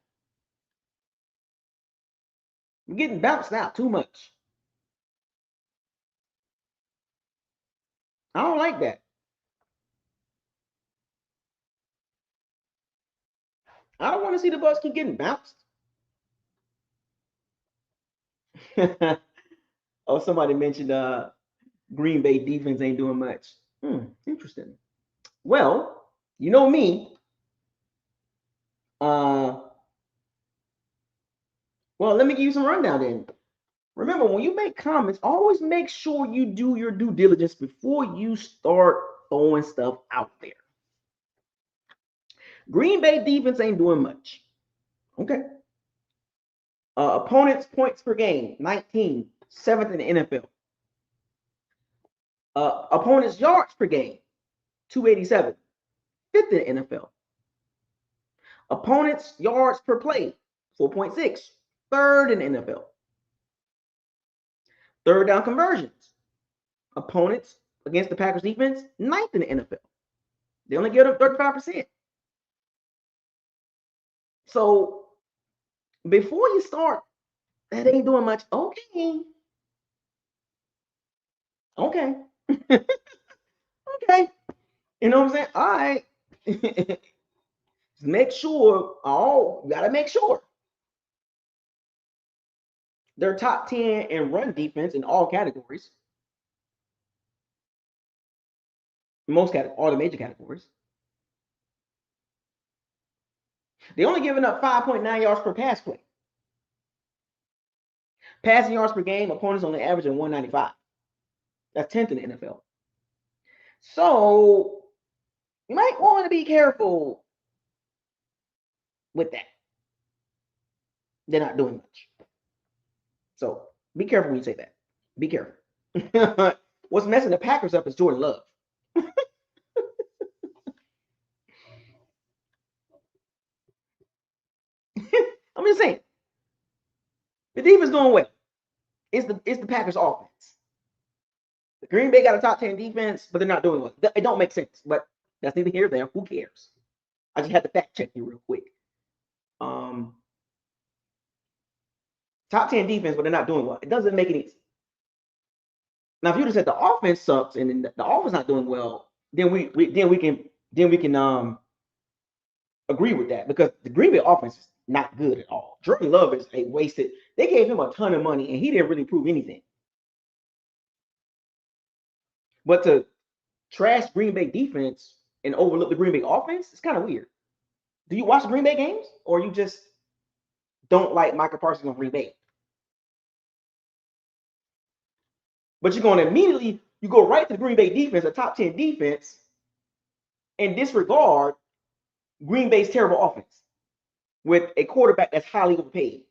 We're getting bounced out too much. I don't like that. I don't want to see the Bucs keep getting bounced. Oh, somebody mentioned Green Bay defense ain't doing much. Interesting. Well, you know me. Uh, well, let me give you some rundown then. Remember, when you make comments, always make sure you do your due diligence before you start throwing stuff out there. Green Bay defense ain't doing much. Okay. Opponents' points per game, 19, 7th in the NFL. Opponents' yards per game, 287, 5th in the NFL. Opponents' yards per play, 4.6, 3rd in the NFL. Third down conversions, opponents against the Packers defense, 9th in the NFL. They only get up 35%. So before you start, that ain't doing much. Okay. Okay. Okay. You know what I'm saying? All right. Make sure, you got to make sure they're top 10 in run defense in all categories. All the major categories. They only giving up 5.9 yards per pass play. Passing yards per game, opponents only averaging 195. That's 10th in the NFL. So you might want to be careful with that. They're not doing much. So be careful when you say that. Be careful. What's messing the Packers up is Jordan Love. I'm just saying. The defense doing well. It's the Packers offense. The Green Bay got a top 10 defense, but they're not doing well. It don't make sense, but that's neither here nor there. Who cares? I just had to fact check you real quick. Um, Top 10 defense, but they're not doing well. It doesn't make any Now, if you just said the offense sucks and the offense not doing well, then we can agree with that, because the Green Bay offense is not good at all. Jordan Love is a wasted. They gave him a ton of money and he didn't really prove anything. But to trash Green Bay defense and overlook the Green Bay offense, it's kind of weird. Do you watch the Green Bay games, or you just don't like Michael Parsons on Green Bay? But you're going to immediately go right to the Green Bay defense, a top 10 defense, and disregard Green Bay's terrible offense with a quarterback that's highly overpaid.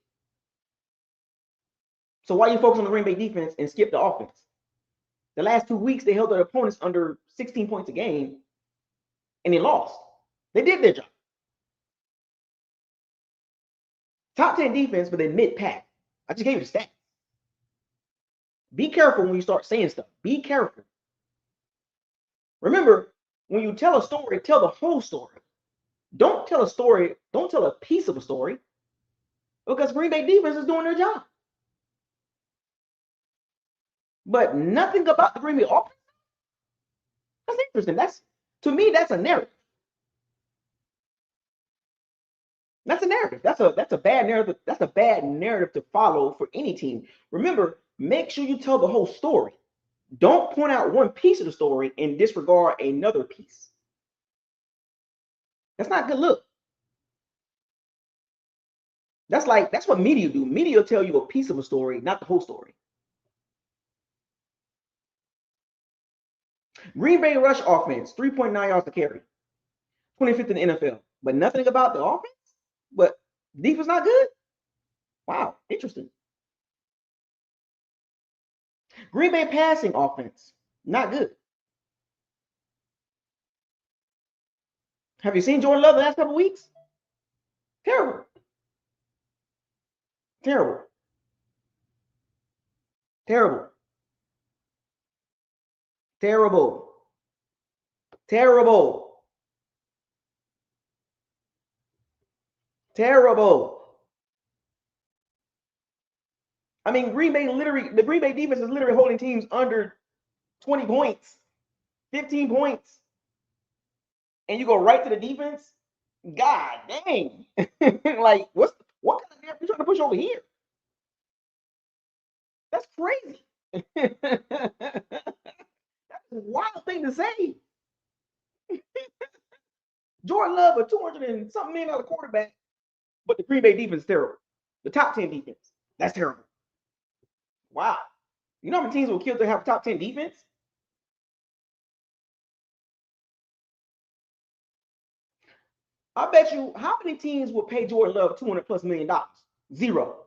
So why you focus on the Green Bay defense and skip the offense? The last 2 weeks, they held their opponents under 16 points a game, and they lost. They did their job. Top 10 defense, but they mid-pack. I just gave you the stats. Be careful when you start saying stuff. Be careful. Remember, when you tell a story, tell the whole story. Don't tell a story. Don't tell a piece of a story, because Green Bay defense is doing their job. But nothing about the Green Bay offense. That's interesting. To me, that's a narrative. That's a narrative. That's a bad narrative. That's a bad narrative to follow for any team. Remember, make sure you tell the whole story. Don't point out one piece of the story and disregard another piece. That's not a good look. That's what media do. Media tell you a piece of a story, not the whole story. Green Bay rush offense, 3.9 yards to carry, 25th in the NFL. But nothing about the offense? But defense not good? Wow, interesting. Green Bay passing offense, not good. Have you seen Jordan Love the last couple of weeks? Terrible. Terrible. Terrible. Terrible. Terrible. Terrible. I mean, the Green Bay defense is literally holding teams under 20 points, 15 points. And you go right to the defense? God dang. Like, what kind of damn you trying to push over here? That's crazy. That's a wild thing to say. Jordan Love, a 200 and something million quarterback, but the Green Bay defense is terrible. The top 10 defense. That's terrible. Wow. You know how many teams will kill to have top 10 defense? I bet you, how many teams will pay Jordan Love $200+ million? Zero.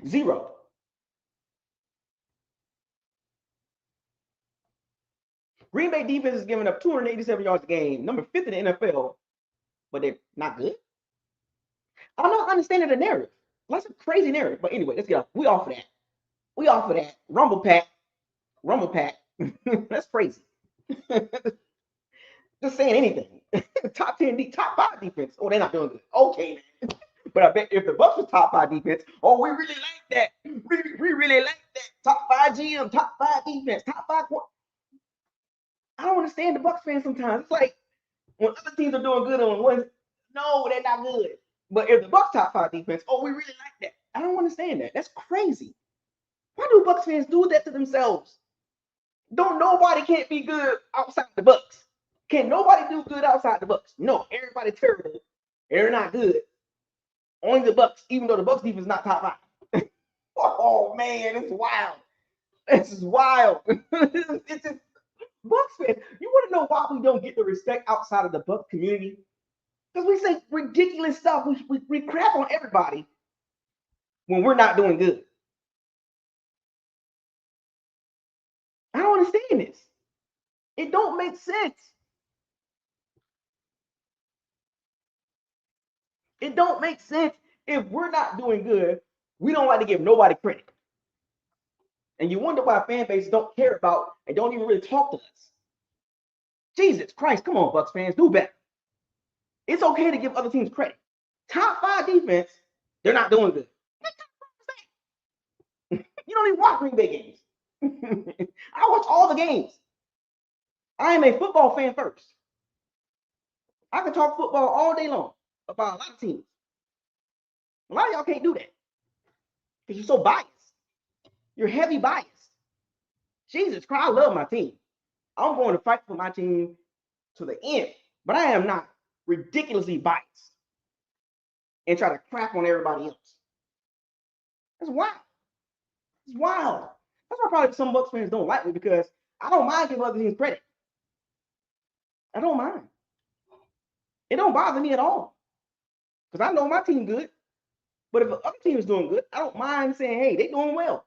Zero. Green Bay defense is giving up 287 yards a game, number 5th in the NFL, but they're not good. I'm not understanding the narrative. That's a crazy narrative. But anyway, let's get off. We off of that. We off of that. Rumble pack. Rumble pack. That's crazy. Just saying anything. Top 10, top 5 defense. Oh, they're not doing good. Okay, man. But I bet if the Bucs was top 5 defense, oh, we really like that. We really like that. Top 5 GM, top 5 defense, top 5. I don't understand the Bucs fans sometimes. It's like when other teams are doing good on one, no, they're not good. But if the Bucs top 5 defense, oh, we really like that. I don't understand that. That's crazy. Why do Bucs fans do that to themselves? Nobody can't be good outside the Bucs. Can nobody do good outside the Bucs? No, everybody's terrible. They're not good. Only the Bucs, even though the Bucs defense is not top 5. Oh man, it's wild. This is wild. It's just Bucs fans. You want to know why we don't get the respect outside of the Bucs community? Because we say ridiculous stuff. We crap on everybody when we're not doing good. I don't understand this. It don't make sense. It don't make sense. If we're not doing good, we don't like to give nobody credit. And you wonder why fan bases don't care about and don't even really talk to us. Jesus Christ, come on, Bucs fans, do better. It's okay to give other teams credit. Top 5 defense, they're not doing good. You don't even watch Green Bay games. I watch all the games. I am a football fan first. I can talk football all day long about a lot of teams. A lot of y'all can't do that because you're so biased. You're heavy biased. Jesus Christ, I love my team. I'm going to fight for my team to the end, but I am not ridiculously biased and try to crap on everybody else. That's wild. It's wild. That's why probably some Bucs fans don't like me because I don't mind giving other teams credit. I don't mind. It don't bother me at all because I know my team good. But if the other team is doing good, I don't mind saying, hey, they're doing well.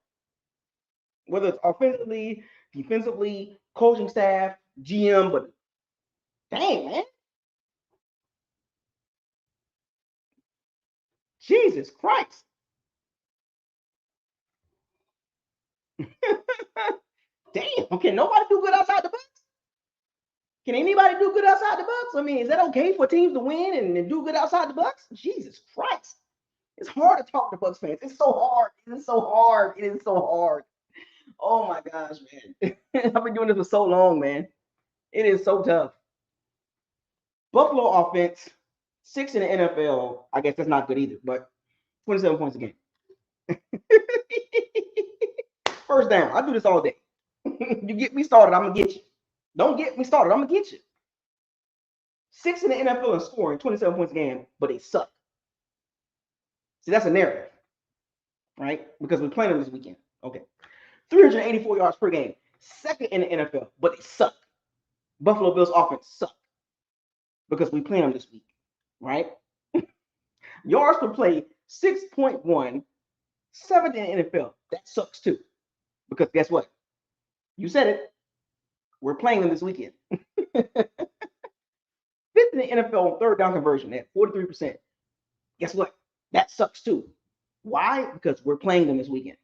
Whether it's offensively, defensively, coaching staff, GM, but dang, man. Jesus Christ. Damn, can nobody do good outside the Bucs? Can anybody do good outside the Bucs? I mean, is that okay for teams to win and do good outside the Bucs? Jesus Christ. It's hard to talk to Bucs fans. It's so hard. It is so hard. It is so hard. Oh my gosh, man. I've been doing this for so long, man. It is so tough. Buffalo offense, 6 in the NFL. I guess that's not good either, but 27 points a game. First down. I do this all day. You get me started, I'm going to get you. Don't get me started, I'm going to get you. 6 in the NFL in scoring, 27 points a game, but they suck. See, that's a narrative, right? Because we're playing them this weekend. Okay. 384 yards per game. Second in the NFL, but they suck. Buffalo Bills offense suck because we play them this week, right? Yards per play, 6.1. Seventh in the NFL. That sucks too. Because guess what? You said it. We're playing them this weekend. Fifth in the NFL on third down conversion at 43%. Guess what? That sucks too. Why? Because we're playing them this weekend.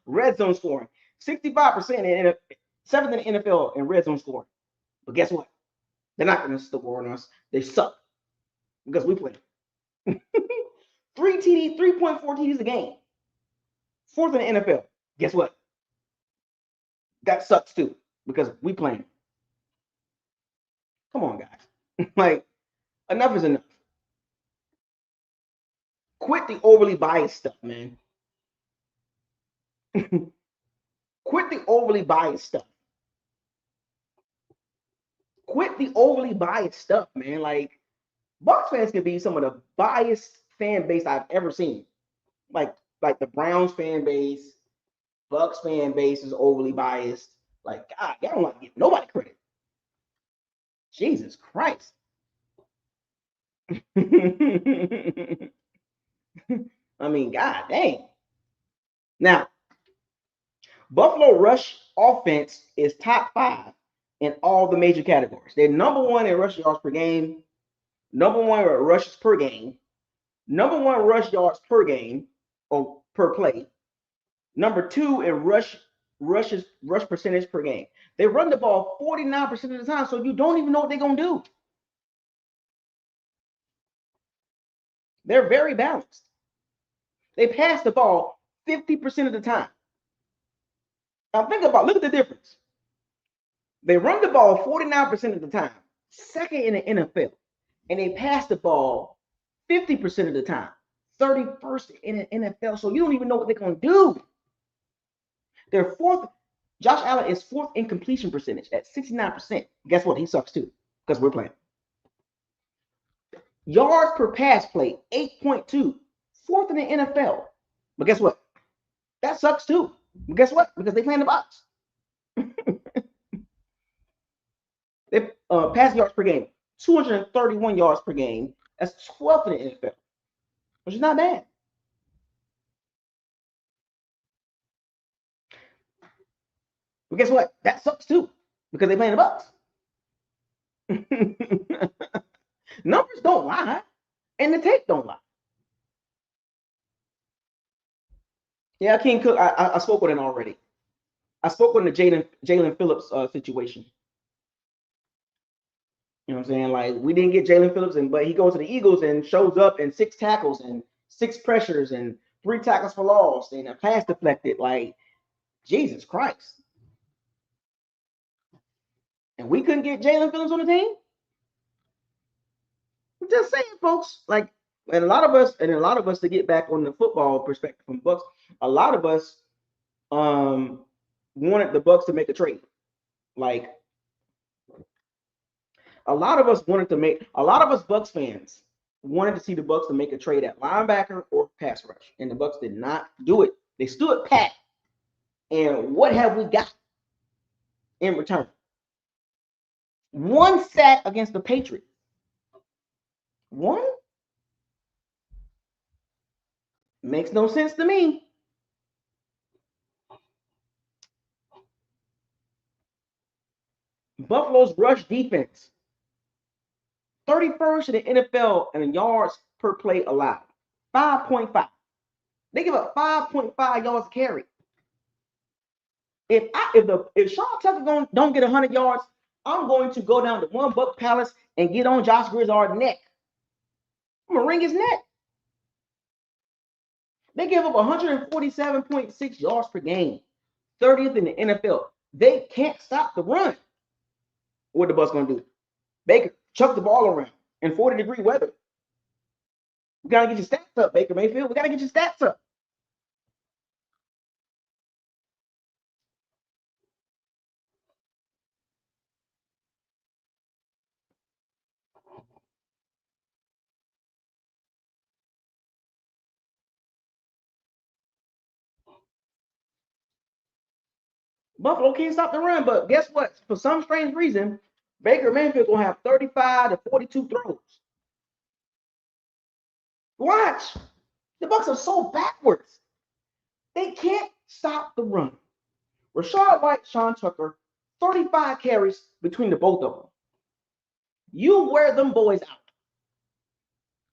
Red zone scoring. 65% in NFL, 7th in the NFL in red zone scoring. But guess what? They're not going to score on us. They suck. Because we play. 3.4 TDs a game. 4th in the NFL. Guess what? That sucks too. Because we playing. Come on, guys. Like, enough is enough. Quit the overly biased stuff, man. Quit the overly biased stuff. Quit the overly biased stuff, man. Like, Bucs fans can be some of the biased fan base I've ever seen. Like the Browns fan base, Bucs fan base is overly biased. Like, God, y'all don't want to give nobody credit. Jesus Christ. I mean, God dang. Now, Buffalo rush offense is top 5 in all the major categories. They're number 1 in rush yards per game, number 1 in rushes per game, number 1 rush yards per game or per play, number 2 in rush percentage per game. They run the ball 49% of the time, so you don't even know what they're going to do. They're very balanced. They pass the ball 50% of the time. Now look at the difference. They run the ball 49% of the time, second in the NFL, and they pass the ball 50% of the time, 31st in the NFL. So you don't even know what they're going to do. They're 4th. Josh Allen is 4th in completion percentage at 69%. Guess what? He sucks too because we're playing. Yards per pass play, 8.2, 4th in the NFL. But guess what? That sucks too. But guess what? Because they play in the Bucs. They pass yards per game, 231 yards per game. That's 12th in the NFL, which is not bad. But guess what? That sucks too because they play in the Bucs. Numbers don't lie, and the tape don't lie. Yeah, King Cook, I spoke with him already. I spoke with the Jalen Phillips situation. You know what I'm saying? Like, we didn't get Jalen Phillips, but he goes to the Eagles and shows up in 6 tackles and 6 pressures and 3 tackles for loss, and a pass deflected. Like, Jesus Christ. And we couldn't get Jalen Phillips on the team? I'm just saying, folks. Like, and a lot of us to get back on the football perspective from Bucs, a lot of us wanted the Bucs to make a trade. Like, a lot of us Bucs fans wanted to see the Bucs to make a trade at linebacker or pass rush, and the Bucs did not do it. They stood pat. And what have we got in return? 1 sack against the Patriots. 1? Makes no sense to me. Buffalo's rush defense, 31st in the NFL in yards per play allowed. 5.5. They give up 5.5 yards carry. If Sean Tucker don't get 100 yards, I'm going to go down to One Buck Palace and get on Josh Grizzard's neck. I'm gonna wring his neck. They give up 147.6 yards per game, 30th in the NFL. They can't stop the run. What the Bucs gonna do? Baker, chuck the ball around in 40-degree weather. We gotta get your stats up, Baker Mayfield. We gotta get your stats up. Buffalo can't stop the run, but guess what? For some strange reason, Baker Mayfield gonna have 35 to 42 throws. Watch. The Bucs are so backwards. They can't stop the run. Rachaad White, Sean Tucker, 35 carries between the both of them. You wear them boys out.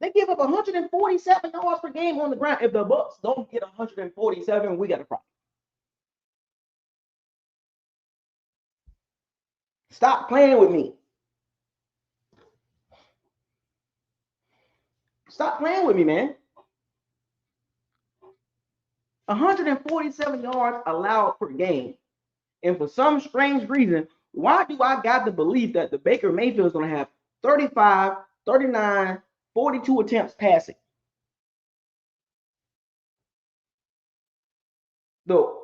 They give up 147 yards per game on the ground. If the Bucs don't get 147, we got a problem. Stop playing with me. Stop playing with me, man. 147 yards allowed per game. And for some strange reason, why do I got the belief that the Baker Mayfield is going to have 35, 39, 42 attempts passing? The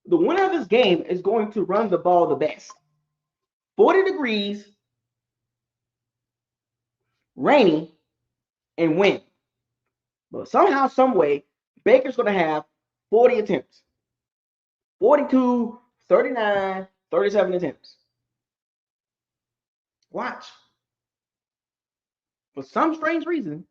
winner of this game is going to run the ball the best. 40 degrees, rainy, and wind. But somehow, some way, Baker's going to have 40 attempts. 42, 39, 37 attempts. Watch. For some strange reason.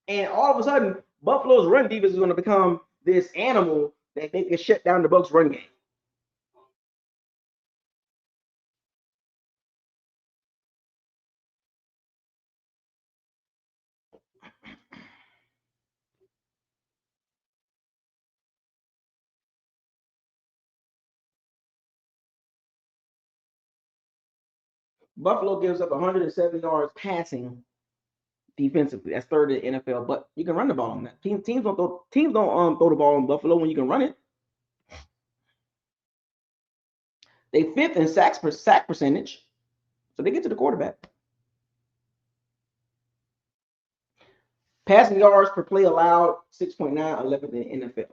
And all of a sudden, Buffalo's run defense is going to become this animal that they can shut down the Bucs run game. Buffalo gives up 170 yards passing defensively. That's third in the NFL, but you can run the ball on that. Teams don't throw the ball in Buffalo when you can run it. They 5th in sack percentage, so they get to the quarterback. Passing yards per play allowed, 6.9, 11th in the NFL.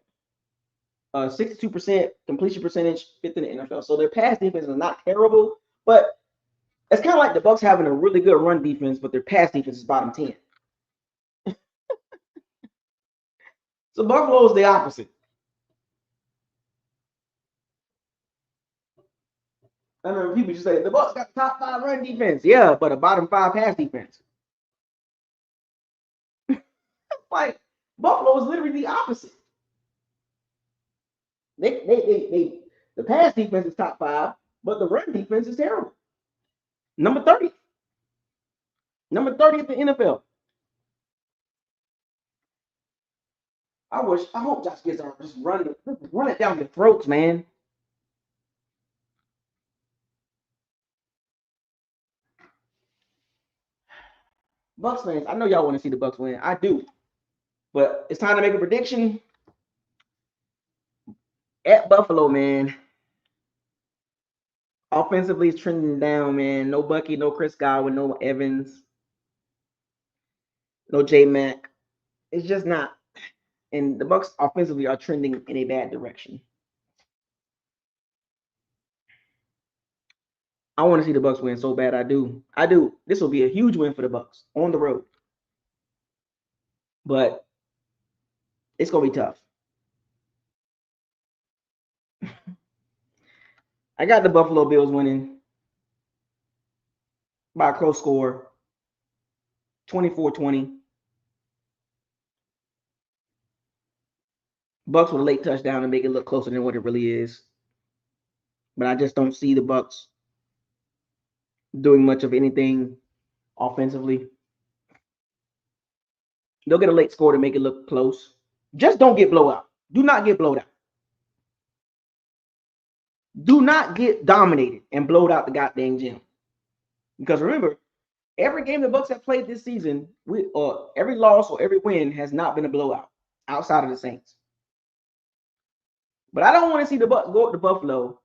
62% completion percentage, 5th in the NFL. So their pass defense is not terrible, but it's kind of like the Bucs having a really good run defense, but their pass defense is bottom 10. So Buffalo is the opposite. I remember people just say the Bucs got the top 5 run defense. Yeah, but a bottom 5 pass defense. Like, Buffalo is literally the opposite. The pass defense is top 5, but the run defense is terrible. Number 30. Number 30 at the NFL. I hope Josh Gizzard just run it down your throats, man. Bucs fans, I know y'all want to see the Bucs win. I do. But it's time to make a prediction. At Buffalo, man. Offensively, it's trending down, man. No Bucky, no Chris Godwin, no Evans, no J Mac. It's just not. And the Bucs offensively are trending in a bad direction. I want to see the Bucs win so bad. I do. This will be a huge win for the Bucs on the road. But it's gonna be tough. I got the Buffalo Bills winning by a close score, 24-20. Bucs with a late touchdown to make it look closer than what it really is. But I just don't see the Bucs doing much of anything offensively. They'll get a late score to make it look close. Just don't get blown out. Do not get blown out. Do not get dominated and blowed out the goddamn gym. Because remember, every game the Bucs have played this season, every loss or every win has not been a blowout outside of the Saints. But I don't want to see the Bucs go up to Buffalo.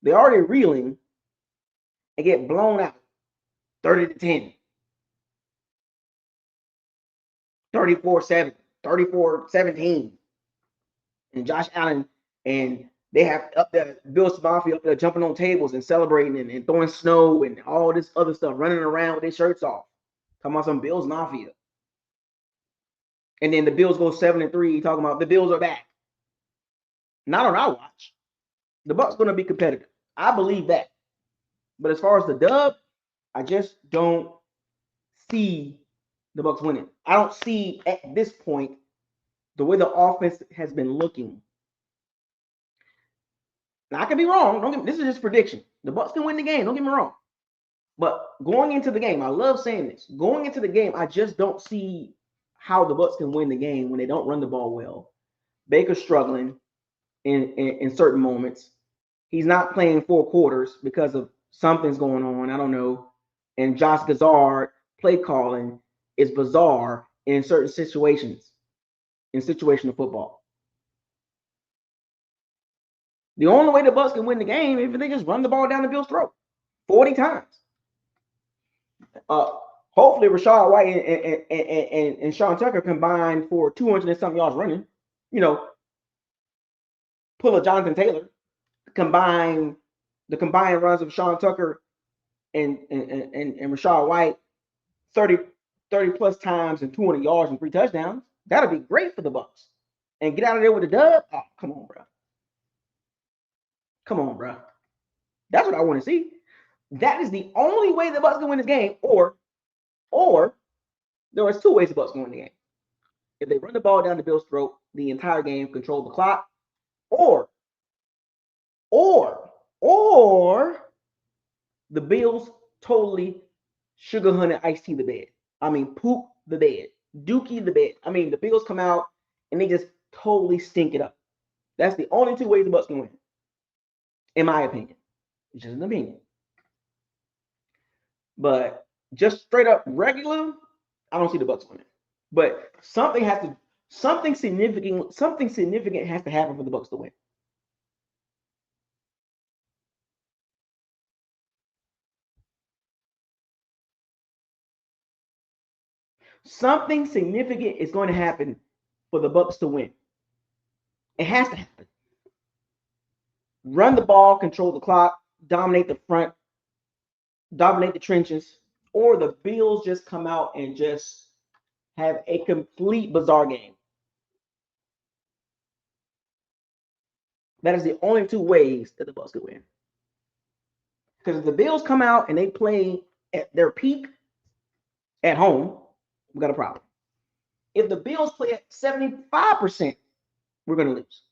They're already reeling and get blown out 30-10, 34-7, 34-17. And Josh Allen, and they have up there, Bills Mafia up there jumping on tables and celebrating and throwing snow and all this other stuff, running around with their shirts off. Talking about some Bills Mafia. And then the Bills go 7-3, talking about the Bills are back. Not on our watch. The Bucs going to be competitive. I believe that. But as far as the dub, I just don't see the Bucs winning. I don't see at this point the way the offense has been looking. Now I can be wrong. This is just prediction. The Bucs can win the game. Don't get me wrong. But going into the game, I love saying this. Going into the game, I just don't see how the Bucs can win the game when they don't run the ball well. Baker's struggling in certain moments. He's not playing 4 quarters because of something's going on. I don't know. And Josh Gazard play calling is bizarre in certain situations, in situational football. The only way the Bucs can win the game is if they just run the ball down the Bills' throat 40 times. Hopefully, Rachaad White and Sean Tucker combined for 200 and something yards running. You know, pull a Jonathan Taylor, the combined runs of Sean Tucker and Rachaad White 30 plus times and 200 yards and 3 touchdowns. That'll be great for the Bucs. And get out of there with a dub. Oh, come on, bro. Come on, bro. That's what I want to see. That is the only way the Bucs can win this game. Or there was 2 ways the Bucs can win the game. If they run the ball down the Bills' throat the entire game, control the clock, or the Bills totally sugar honey iced tea the bed. I mean, poop the bed, dookie the bed. I mean, the Bills come out and they just totally stink it up. That's the only 2 ways the Bucs can win, in my opinion. It's just an opinion. But just straight up regular, I don't see the Bucs winning. But something significant has to happen for the Bucs to win. Something significant is going to happen for the Bucs to win. It has to happen. Run the ball, control the clock, dominate the front, dominate the trenches, or the Bills just come out and just have a complete bizarre game. That is the only 2 ways that the Bucs could win. Because if the Bills come out and they play at their peak at home, we got a problem. If the Bills play at 75%, we're going to lose.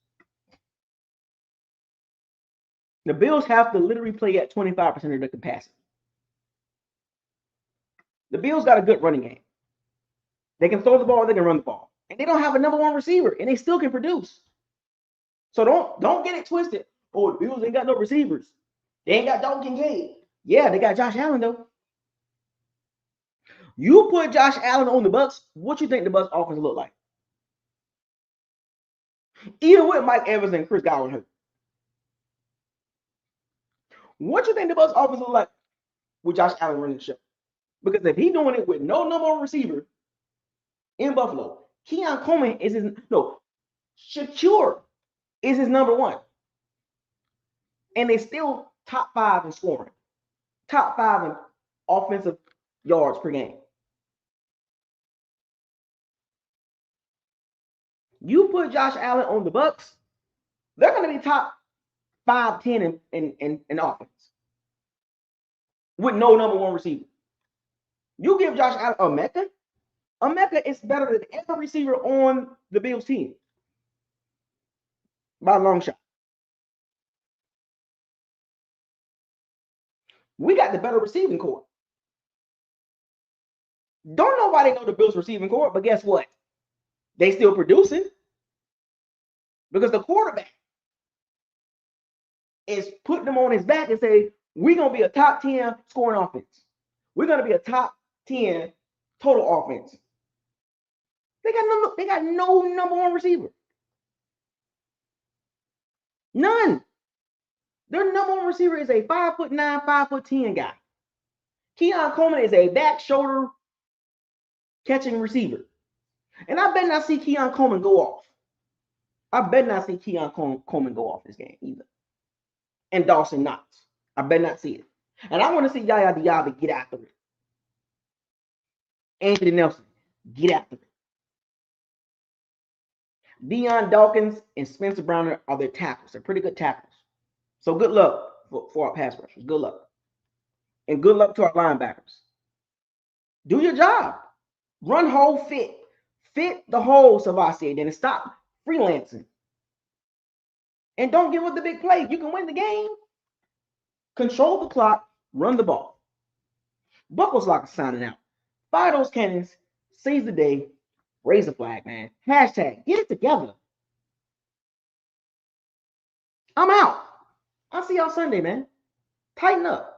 The Bills have to literally play at 25% of their capacity. The Bills got a good running game. They can throw the ball, they can run the ball. And they don't have a number 1 receiver, and they still can produce. So don't get it twisted. Oh, the Bills ain't got no receivers. They ain't got Dalton Kincaid. Yeah, they got Josh Allen, though. You put Josh Allen on the Bucs, what you think the Bucs offense look like? Even with Mike Evans and Chris Godwin hurt. What you think the Bucs offense look like with Josh Allen running the show? Because if he's doing it with no number one receiver in Buffalo, Keon Coleman is Shakur is his number one. And they still top 5 in scoring, top 5 in offensive yards per game. You put Josh Allen on the Bucs, they're going to be top 5, 10 in offense with no number one receiver. You give Josh Allen a Mecca is better than every receiver on the Bills team by a long shot. We got the better receiving core. Don't nobody know the Bills receiving core, but guess what? They still producing because the quarterback is putting them on his back and say, we're going to be a top 10 scoring offense. We're going to be a top 10 total offense. They got no number one receiver. None. Their number one receiver is a 5'9", 5'10" guy. Keon Coleman is a back shoulder catching receiver. And I bet not see Keon Coleman go off. I bet not see Keon Coleman go off this game either. And Dawson Knox. I bet not see it. And I want to see Yaya Diaby get after it. Anthony Nelson, get after it. Deion Dawkins and Spencer Brown are their tackles. They're pretty good tackles. So good luck for our pass rushers. Good luck. And good luck to our linebackers. Do your job. Run hole fit. Fit the hole, Savasi, and stop freelancing. And don't give up the big play. You can win the game. Control the clock. Run the ball. Buckles-Lock is signing out. Fire those cannons. Seize the day. Raise the flag, man. Hashtag get it together. I'm out. I'll see y'all Sunday, man. Tighten up.